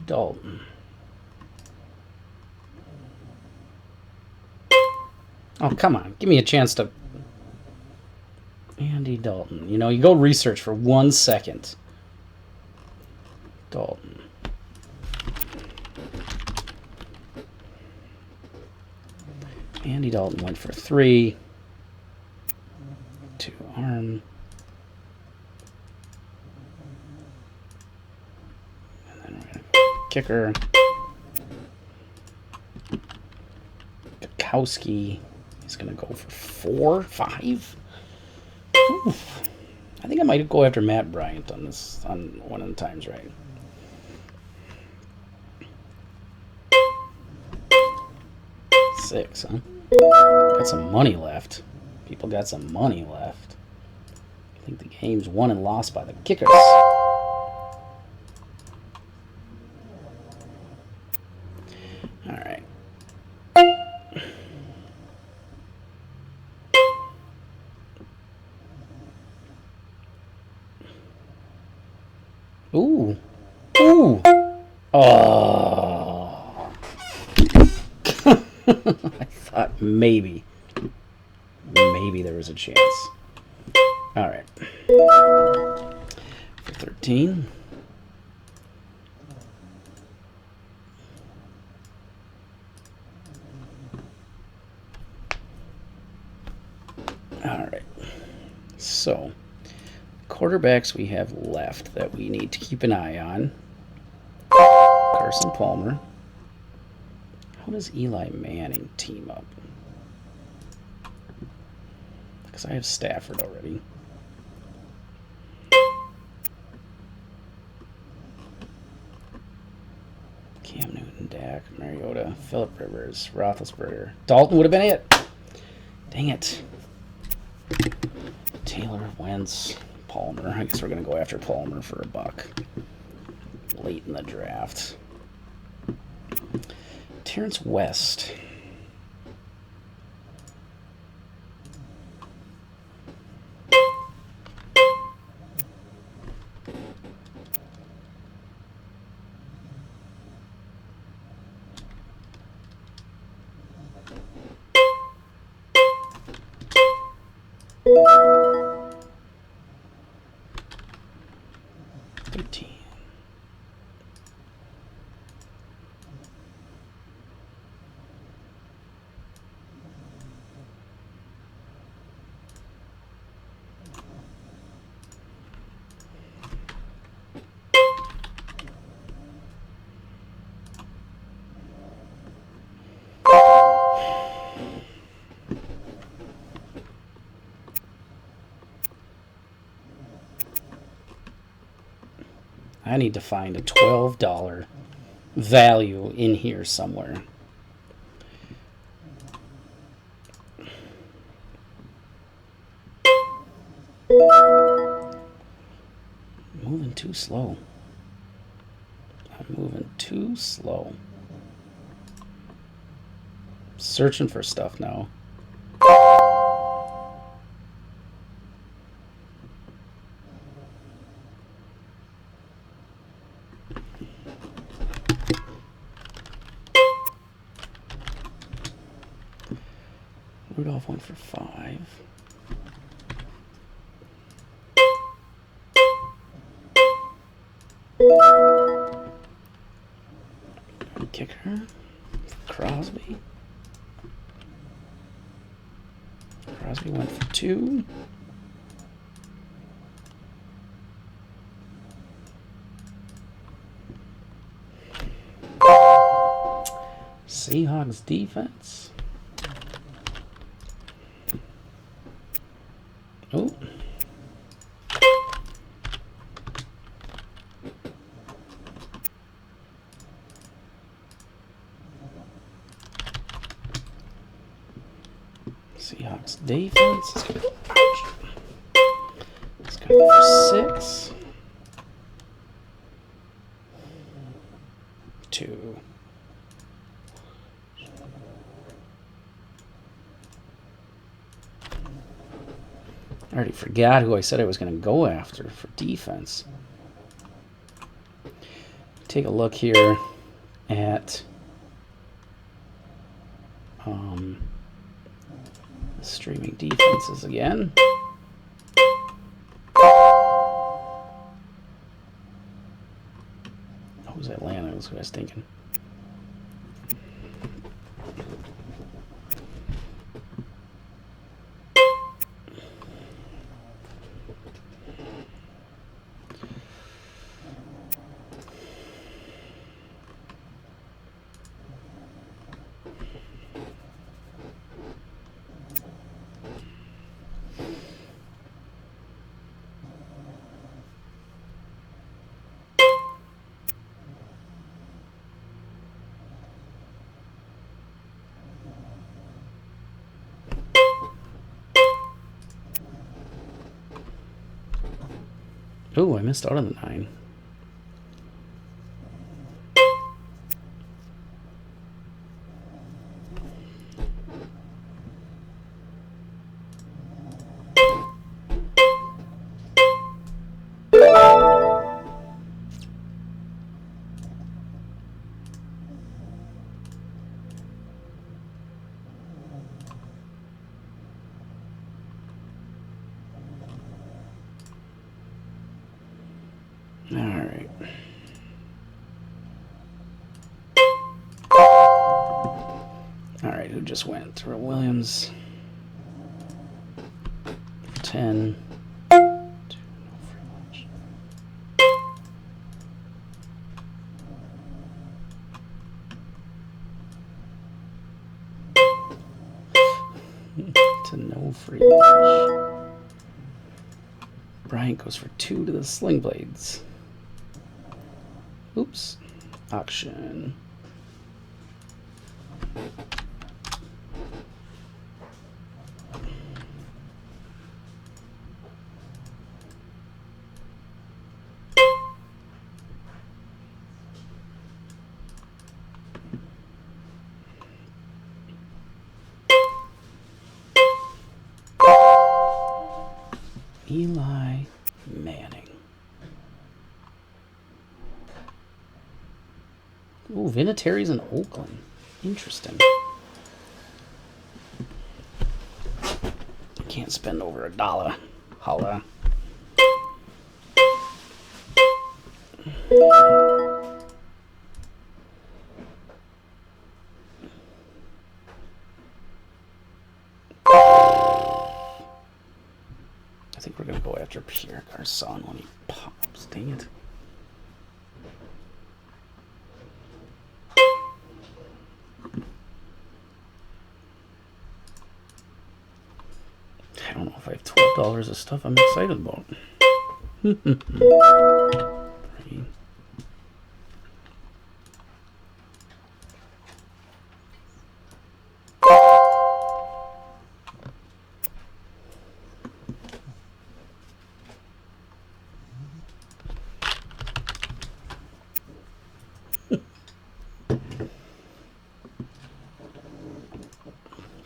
Dalton. Oh, come on. Give me a chance to... Andy Dalton. You know, you go research for 1 second. Dalton. Andy Dalton went for 3. 2 arm. And then we're going to go kicker. Gakowski is going to go for 4, 5. Oof. I think I might go after Matt Bryant on this, on one of the times, right? Six, huh? Got some money left. People got some money left. I think the game's won and lost by the kickers. All right. Ooh. Ooh. Oh. I thought maybe there was a chance. All right. For 13. All right. So, quarterbacks we have left that we need to keep an eye on. Carson Palmer. How does Eli Manning team up? Because I have Stafford already. Dak, Mariota, Phillip Rivers, Roethlisberger. Dalton would have been it. Dang it. Taylor, Wentz, Palmer. I guess we're going to go after Palmer for $1 late in the draft. Terrence West. I need to find a $12 value in here somewhere. Moving too slow. I'm moving too slow. Searching for stuff now. Rudolph went for 5. Kicker. Crosby. Crosby went for 2. Seahawks defense. Oh. Seahawks defense. Let's go for 6. 2. I already forgot who I said I was going to go after for defense. Take a look here at streaming defenses again. Who's Atlanta? That's what I was thinking. Oh, I missed out on the 9. All right. All right, who just went? Terrell Williams. 10. To no free lunch. Bryant goes for 2 to the Sling Blades. Oops. Auction. Eli Manning. Ooh, Vinatieri's in Oakland. Interesting. Can't spend over $1. Holla. I think we're going to go after Pierre Garçon when he pops. Dang it. I don't know if I have $12 of stuff I'm excited about.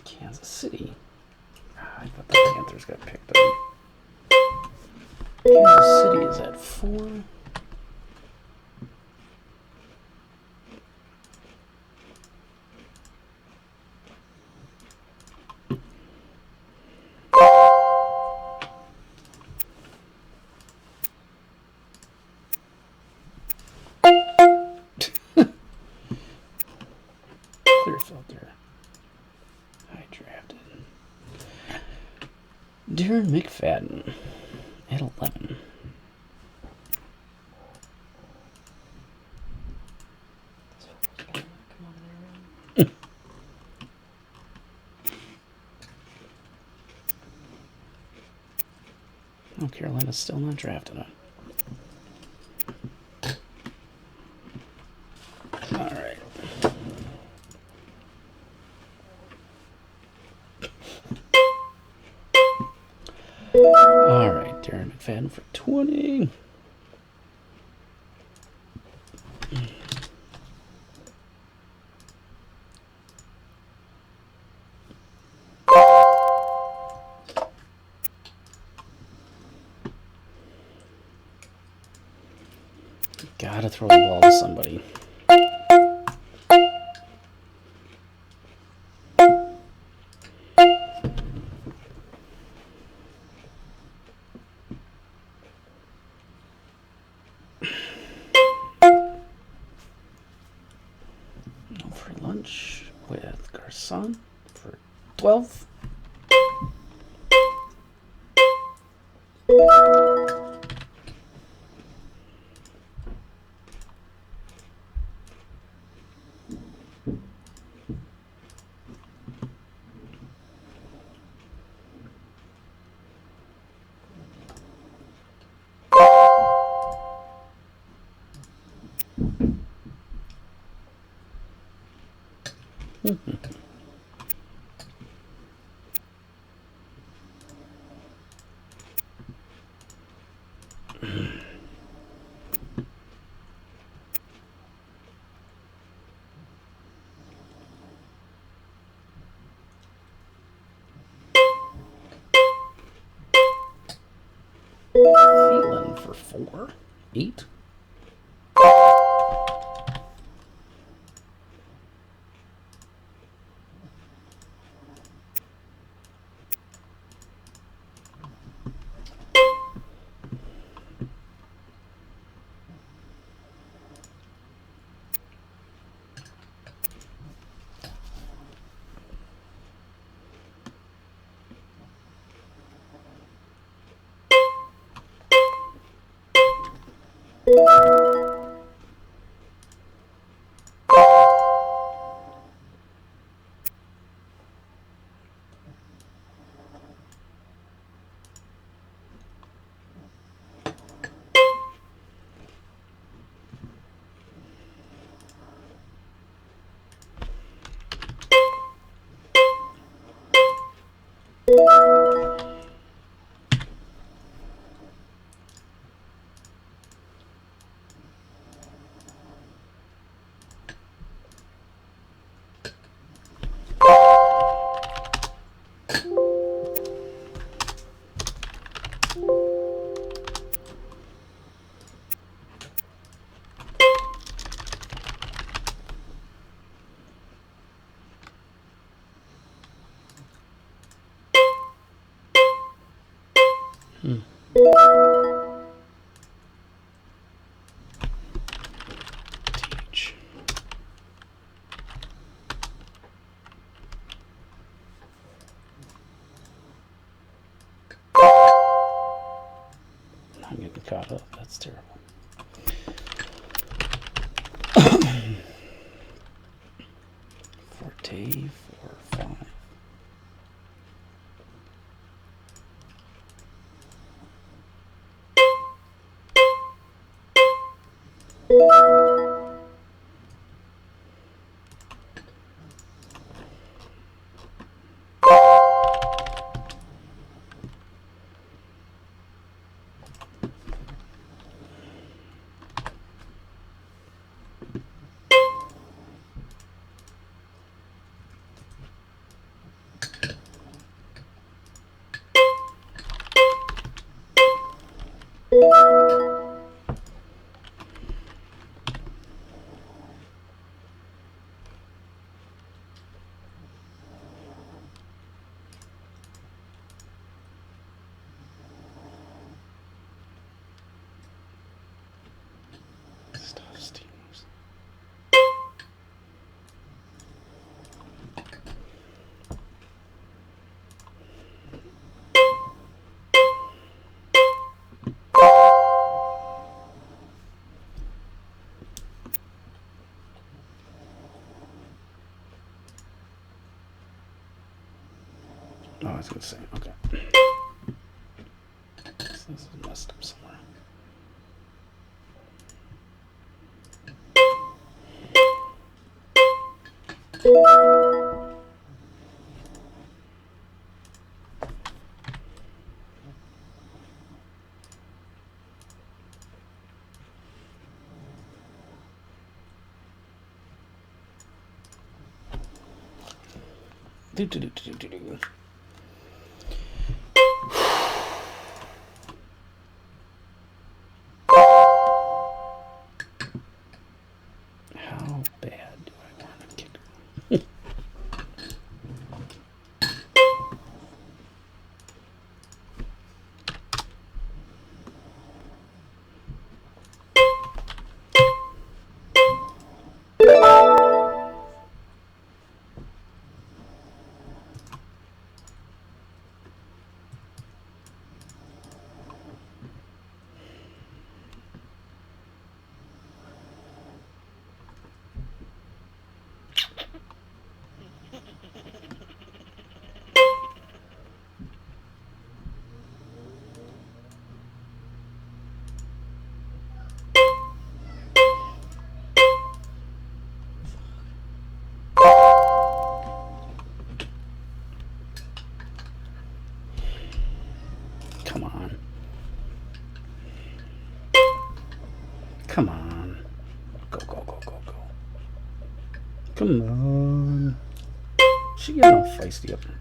Kansas City. I thought the Panthers got picked up. Kansas City is at 4. Clear filter. I drafted Darren McFadden at 11. Come over there. Oh, Carolina's still not drafted it. All right. All right, Darren McFadden for 20. Gotta throw the ball to somebody. No free lunch with Garçon for 12. Thielen for 4. 8. Teach. I'm getting caught up. That's terrible. Forte, 4, 5. Stuff steams. Oh, I was going to say, okay. This is messed up somewhere. Do. How bad do I want to kick? Come on. Come on. Go. Come on. She getting all feisty up there.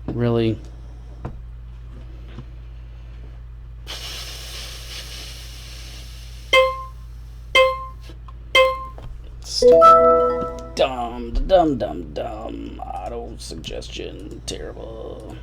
Really? Stupid. Dumb. Auto suggestion. Terrible.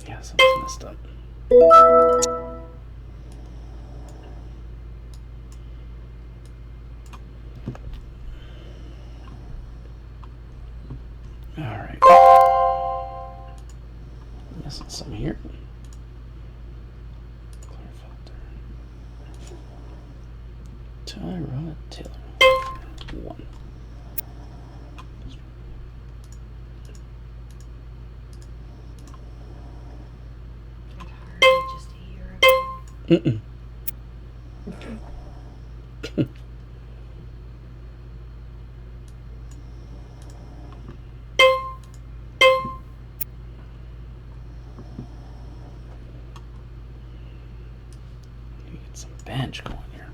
Yeah, something's messed up. Missing some here. Tyra Taylor. 1. Tried Hardy just a year ago. Mm-mm. Get some bench going here.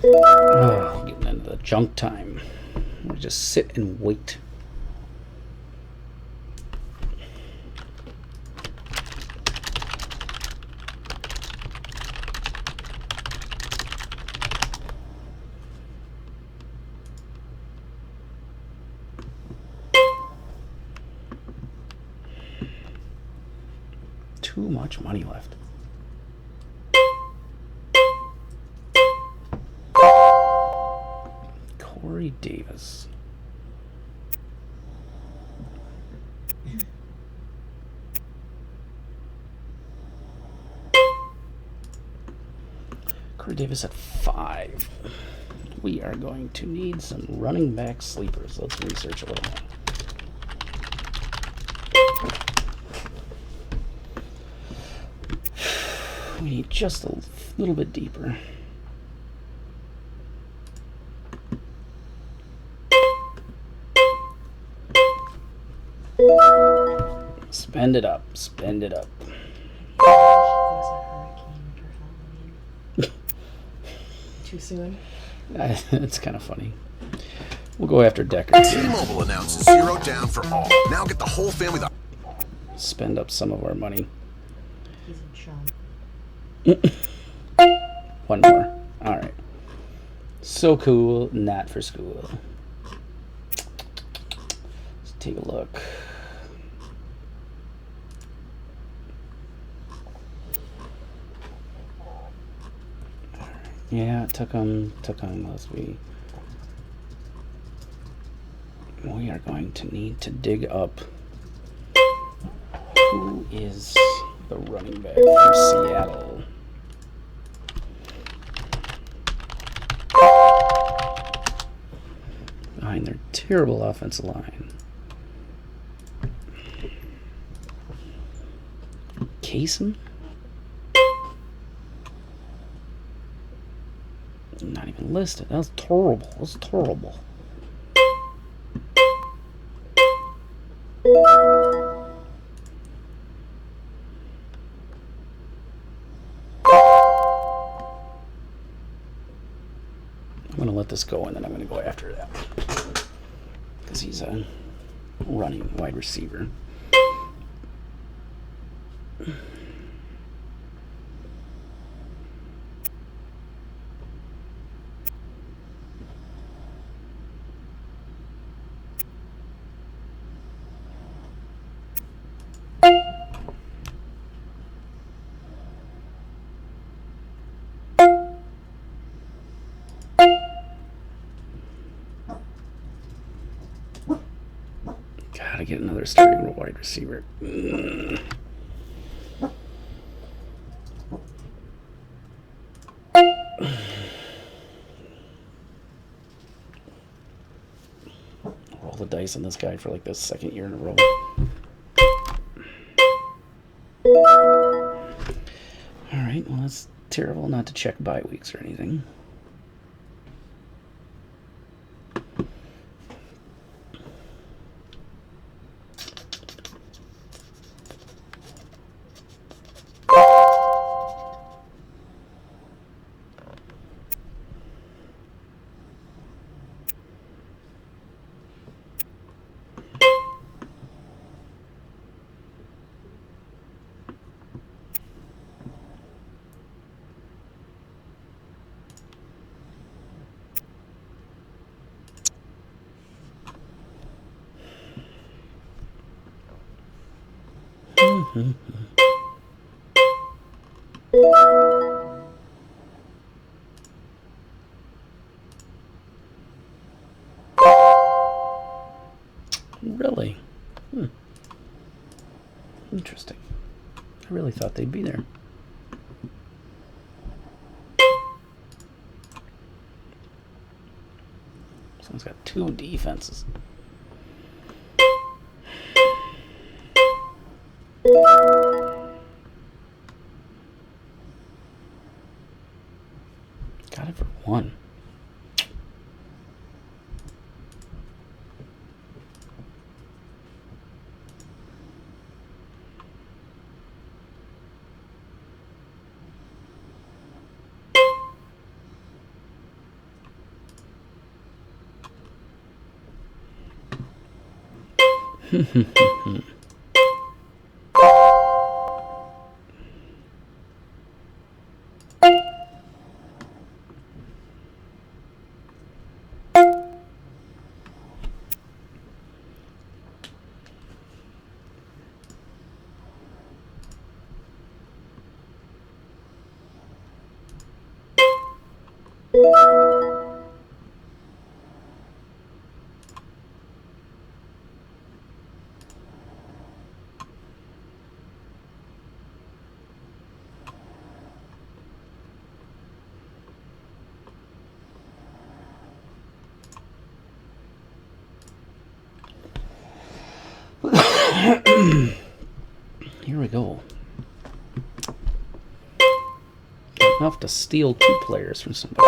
Oh, getting into the junk time. We just sit and wait. Too much money left. Corey Davis. Corey Davis at 5. We are going to need some running back sleepers. Let's research a little more. We need just a little bit deeper. Spend it up. Spend it up. She goes a hurricane for Halloween. Too soon. It's kind of funny. We'll go after Decker. T-Mobile announces 0 down for all. Now get the whole family the Spend up some of our money. He's in Sean. One more. All right. So cool, not for school. Let's take a look. Yeah, it took them last week. We are going to need to dig up who is the running back from Seattle. Behind their terrible offensive line. Kaysen? Not even listed. That was terrible. That was terrible. I'm going to let this go and then I'm going to go after that. Because he's a running wide receiver. Gotta get another starting wide receiver. Roll the dice on this guy for like the second year in a row. Alright, well that's terrible not to check bye weeks or anything. Really? Interesting. I really thought they'd be there. Someone's got 2 defenses. Got it for 1. Here we go. Enough to steal 2 players from somebody.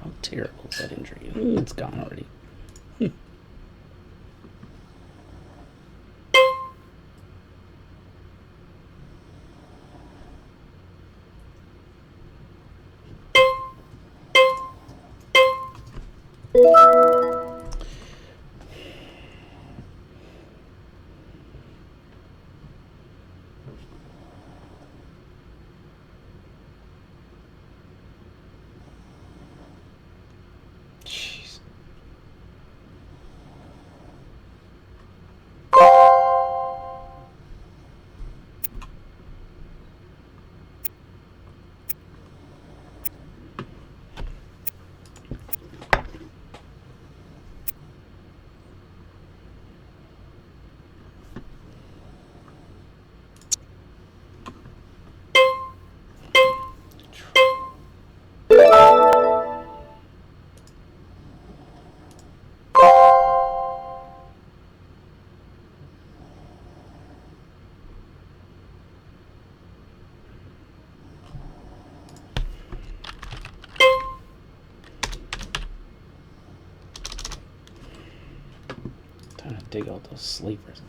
How terrible is that injury? It's gone already. Jeez. Trying to dig out those sleepers.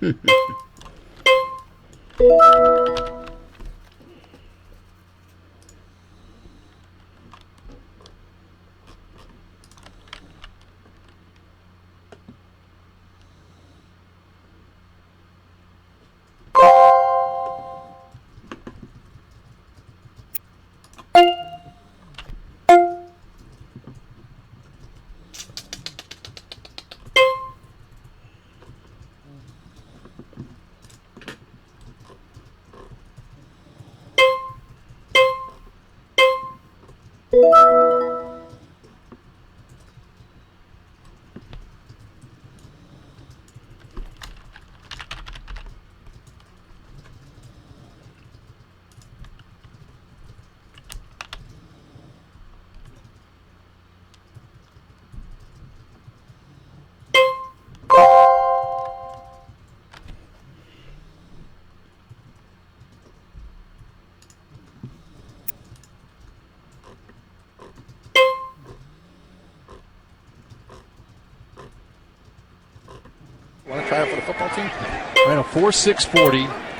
Want to try it for the football team? Ran a 4.640.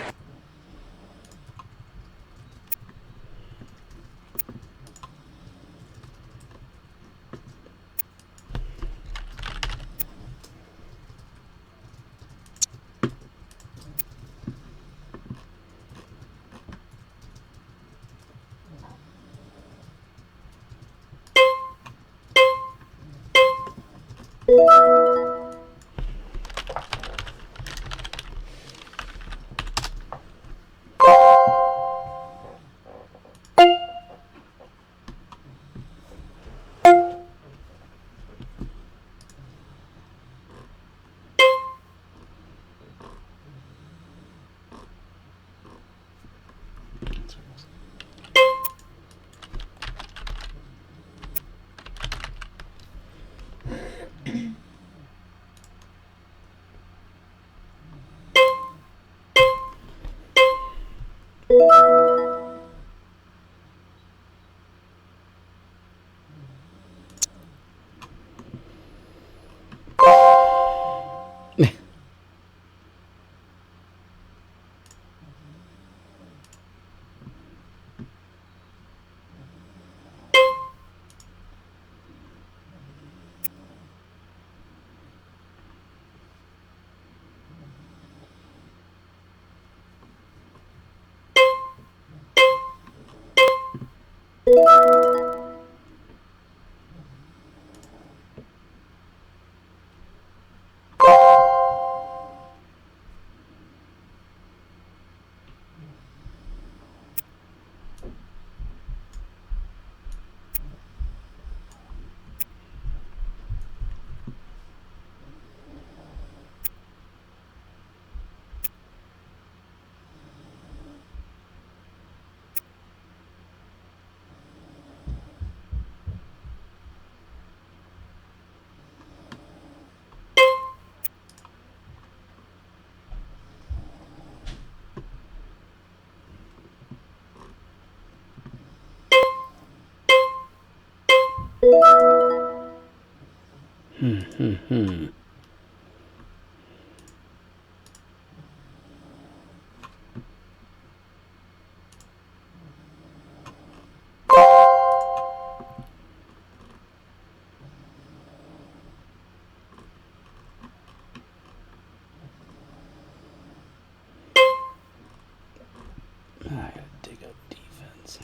I gotta dig up defense.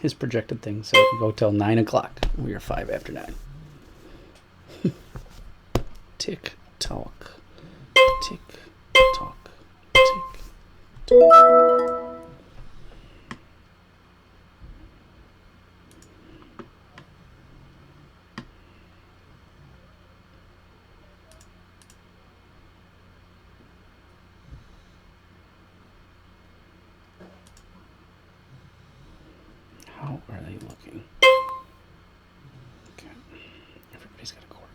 His projected thing said go till 9 o'clock. We are 5 after 9. Tick tock. Tick tock. Tick tock. How are they looking? Okay. Everybody's got a quarterback.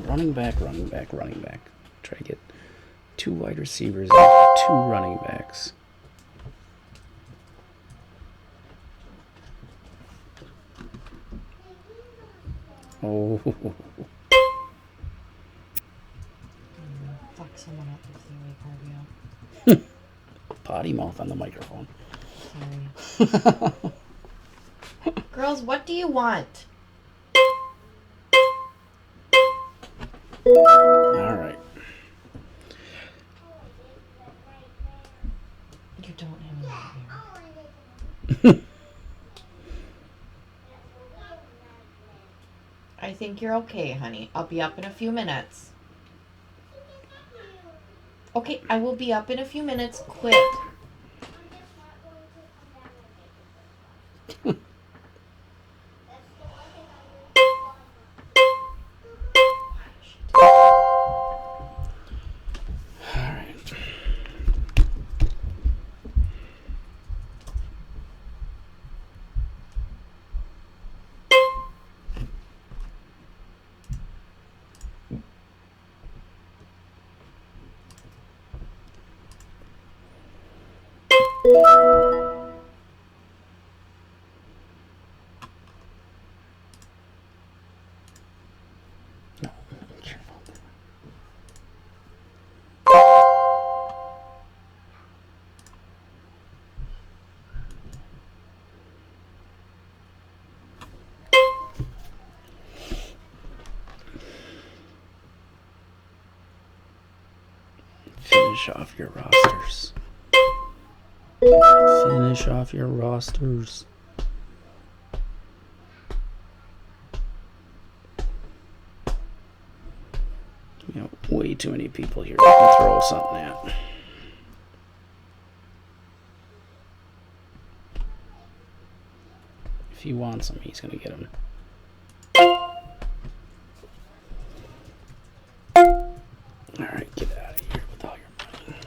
Running back, running back, running back. Try to get 2 wide receivers and 2 running backs. Oh, Fuck someone up with the cardio. potty mouth on the microphone. Sorry. Girls, what do you want? All right. You don't have a nightmare. I think you're okay, honey. I'll be up in a few minutes. Okay, I will be up in a few minutes. Quit. All right. Finish off your rosters. Finish off your rosters. You know, way too many people here I can throw something at. If he wants them, he's going to get them. Alright, get out of here with all your money.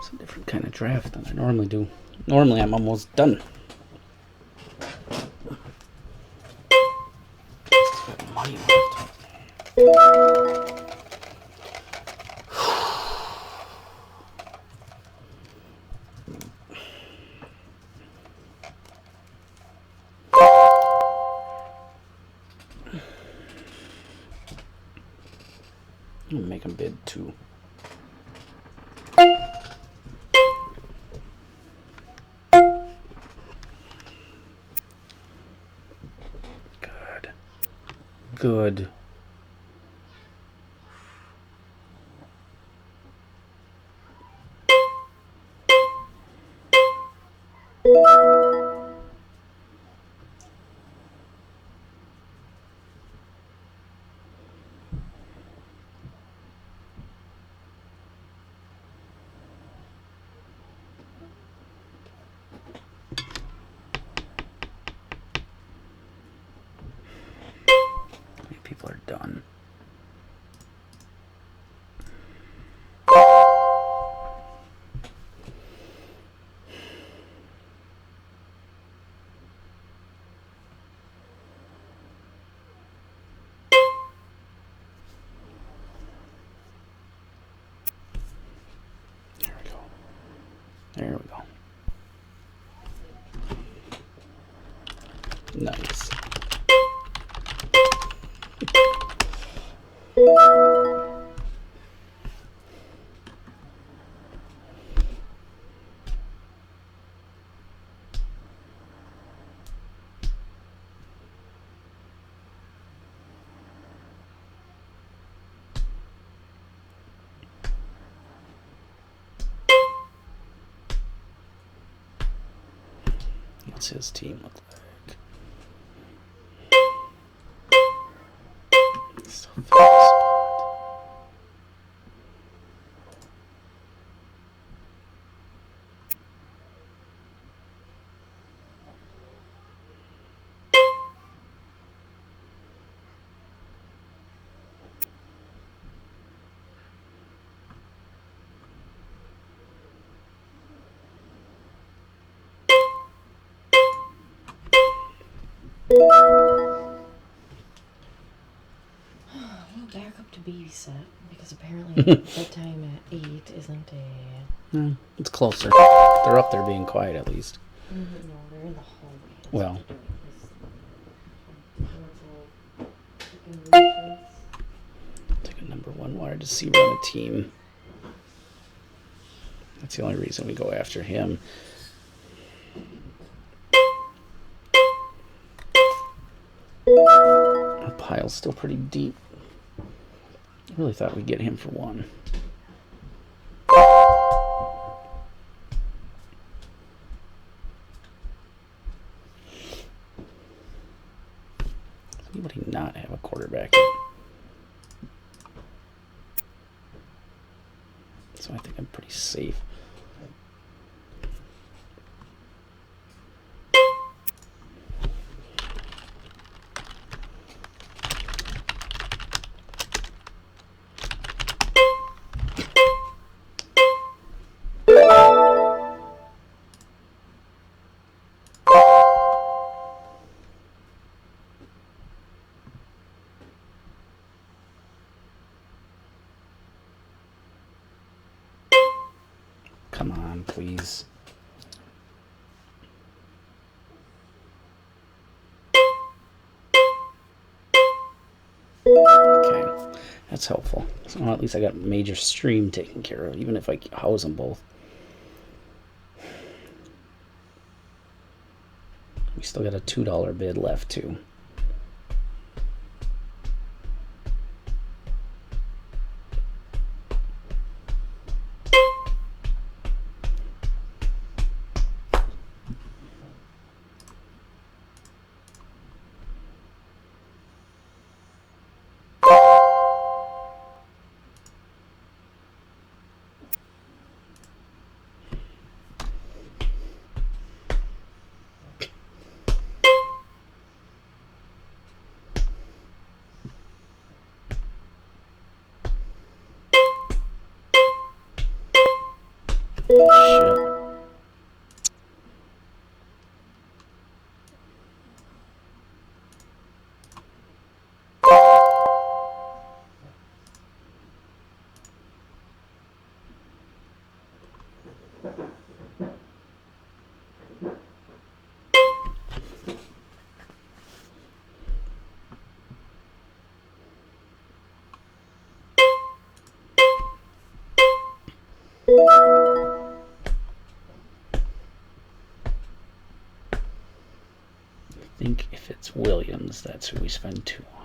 It's a different kind of draft than I normally do. Normally I'm almost done. Money left. I'm gonna make him bid 2. Good. People are done. There we go. There we go. Nice. What's his team look like? Still fifth spot. Back up to babysit because apparently bedtime at 8 isn't a. It's closer. They're up there being quiet at least. No, they're in the hallway. That's Well. what they're doing. Take a number 1 wide receiver on the team. That's the only reason we go after him. The pile's still pretty deep. I really thought we'd get him for 1. Does anybody not have a quarterback yet? so I think I'm pretty safe. Come on, please. Okay, that's helpful. So at least I got major stream taken care of, even if I house them both. We still got a $2 bid left too. Shit. I think if it's Williams, that's who we spend 2 on.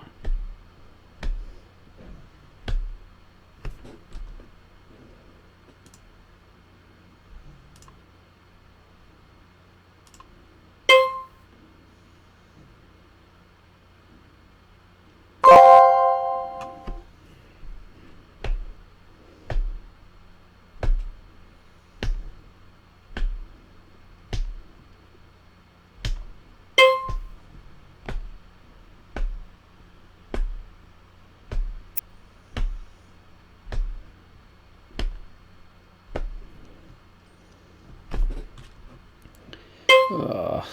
Ugh.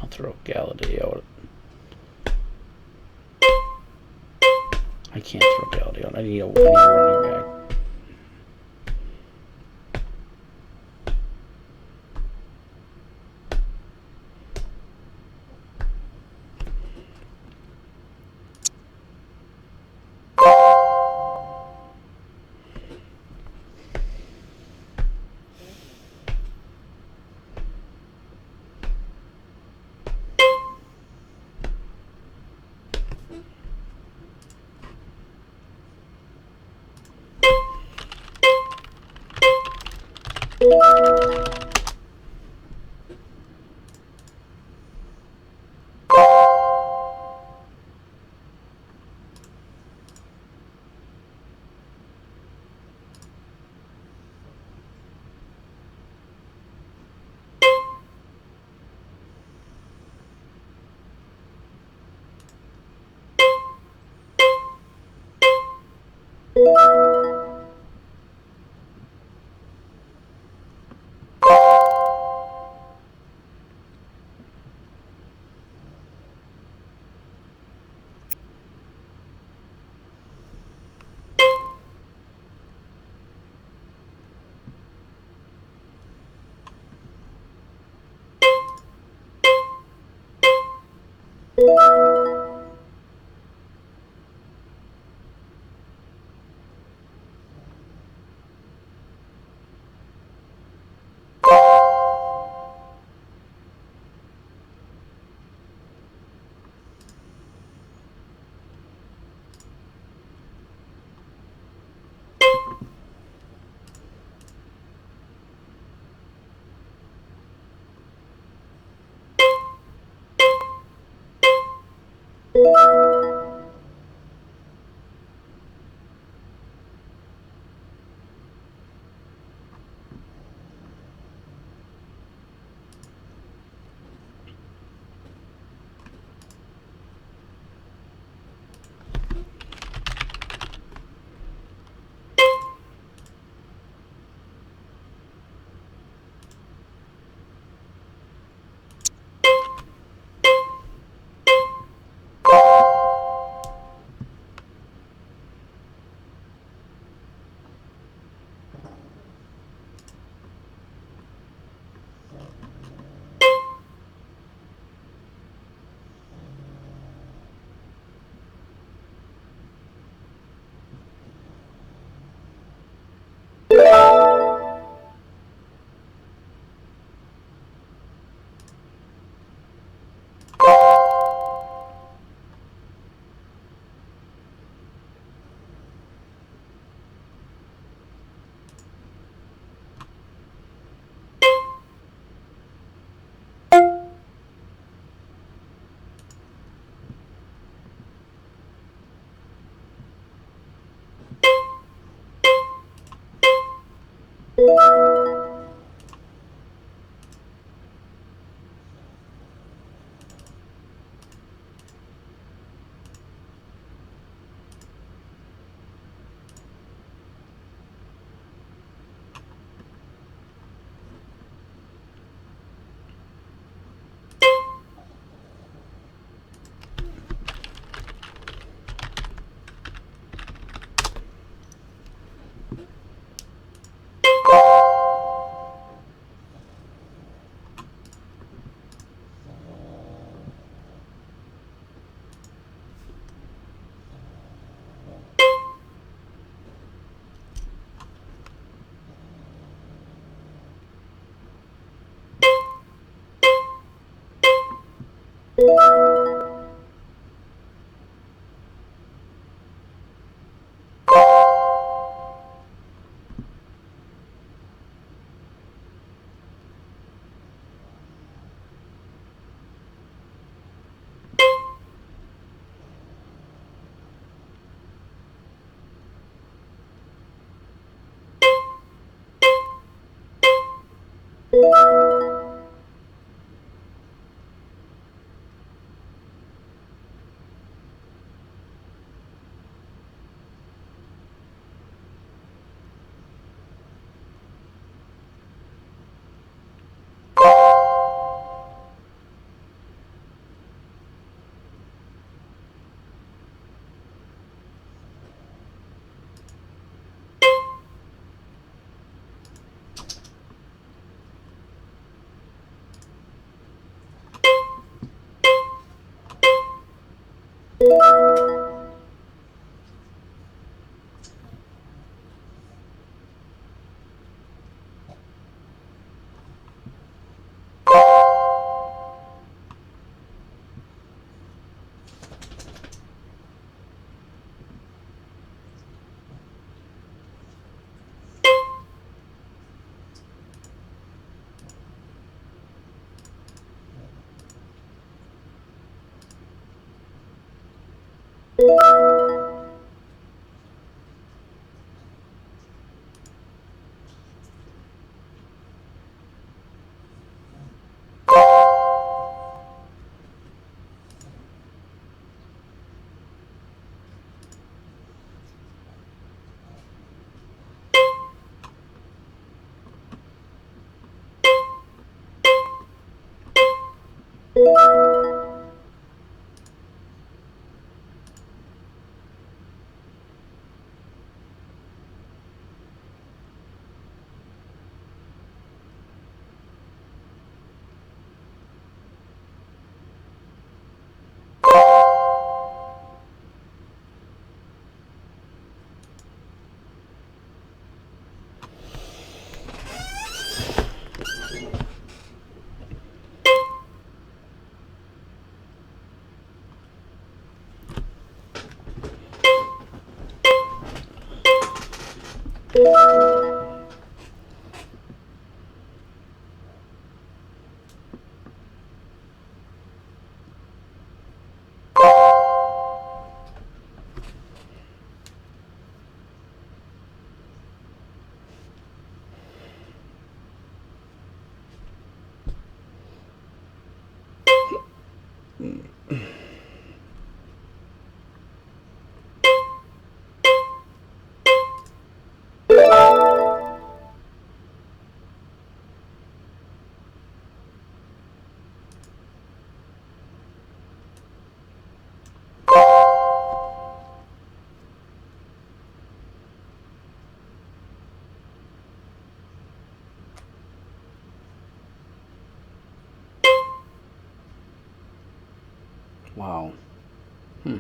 I'll throw Galladay out. I can't throw Galladay out. I need a running back. Wow. Hmm.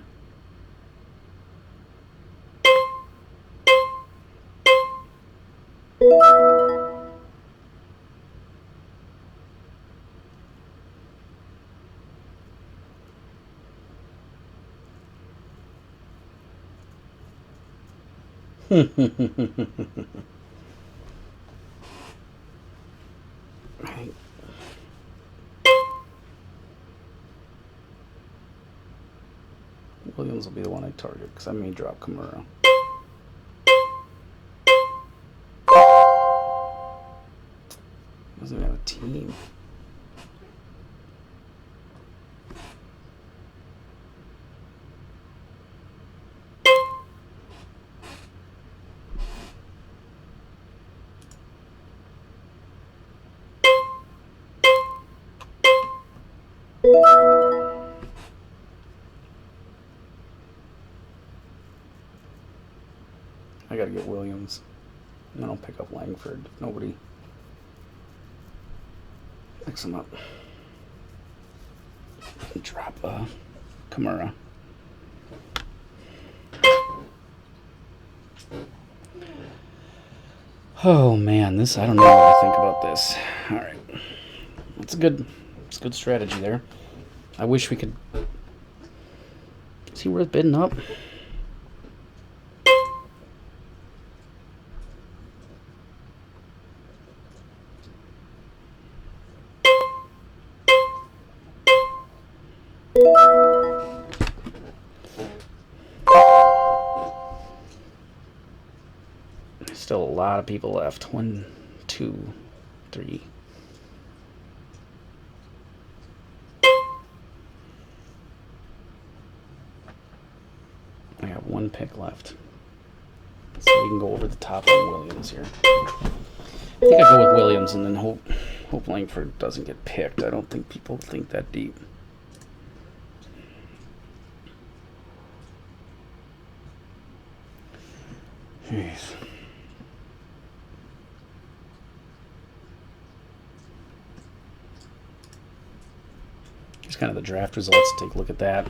Right. Williams will be the one I target because I may drop Kamura. Doesn't even have a team. I gotta get Williams. And then I'll pick up Langford. Nobody picks him up. Drop Kamura. Oh man, this I don't know what I think about this. All right, it's a good strategy there. I wish we could. Is he worth bidding up? Still a lot of people left. 1, 2, 3. I got 1 pick left. So we can go over the top on Williams here. I think I go with Williams and then hope Langford doesn't get picked. I don't think people think that deep. Jeez. Here's kind of the draft results. Take a look at that.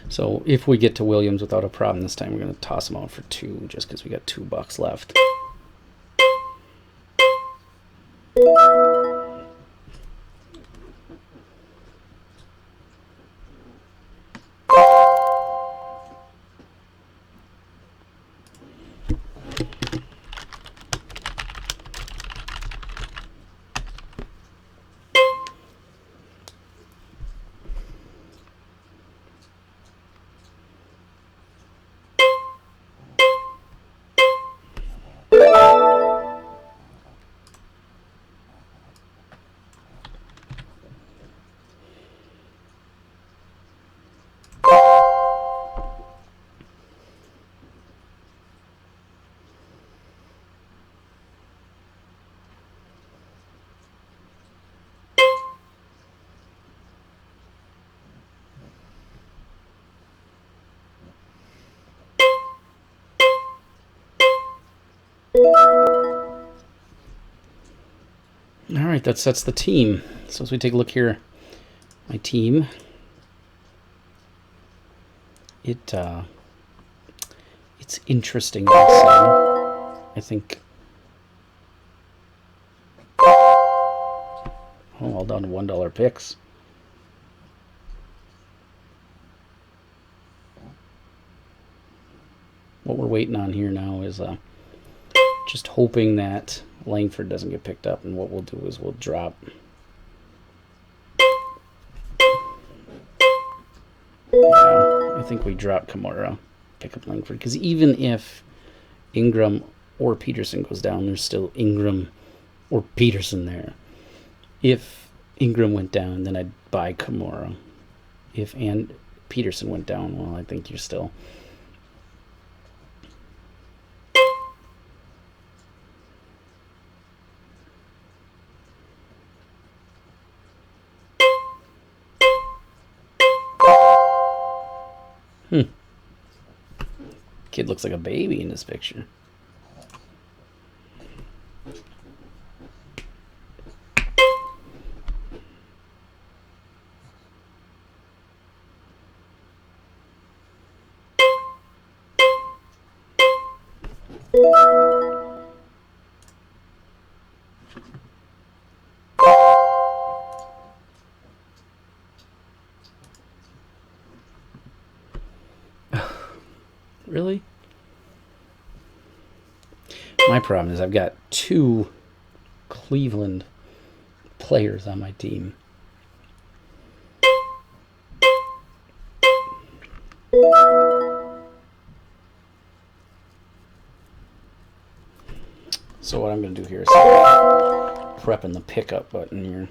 So if we get to Williams without a problem this time, we're going to toss him out for 2 just because we got $2 left. All right, that sets the team. So as we take a look here, my team, it's interesting. I think. Oh, all down to $1 picks. What we're waiting on here now is just hoping that Langford doesn't get picked up, and what we'll do is we'll drop. Yeah, I think we drop Kamara, pick up Langford, because even if Ingram or Peterson goes down, there's still Ingram or Peterson there. If Ingram went down, then I'd buy Kamara. If Peterson went down, well, I think you're still. Kid looks like a baby in this picture. Really? My problem is I've got 2 Cleveland players on my team. So what I'm going to do here is prepping the pickup button here.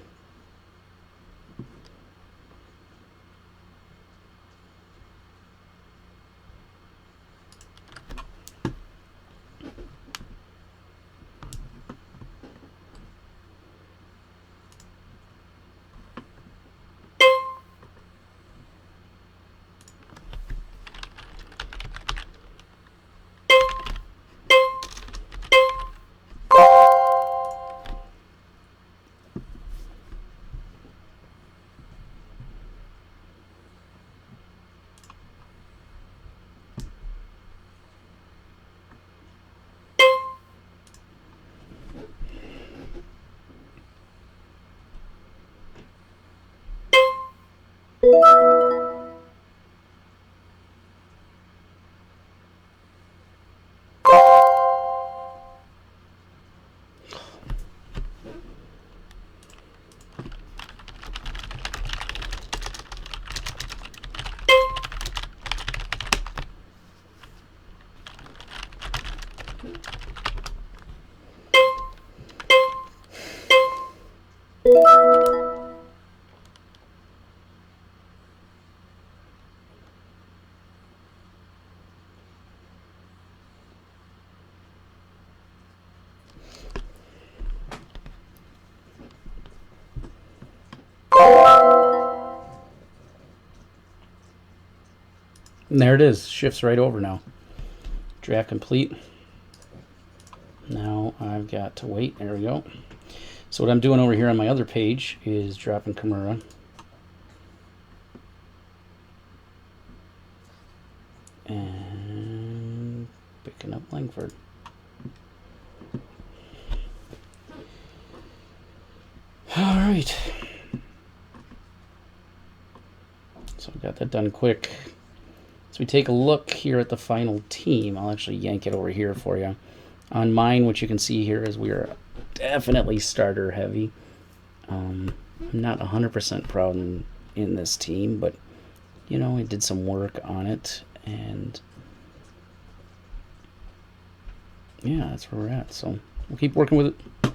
And there it is. Shifts right over now. Draft complete. Now I've got to wait. There we go. So what I'm doing over here on my other page is dropping Kimura. And picking up Langford. All right. So I got that done quick. So we take a look here at the final team. I'll actually yank it over here for you. On mine, what you can see here is we are definitely starter heavy. I'm not 100% proud in this team, but you know, I did some work on it, and yeah, that's where we're at. So we'll keep working with it.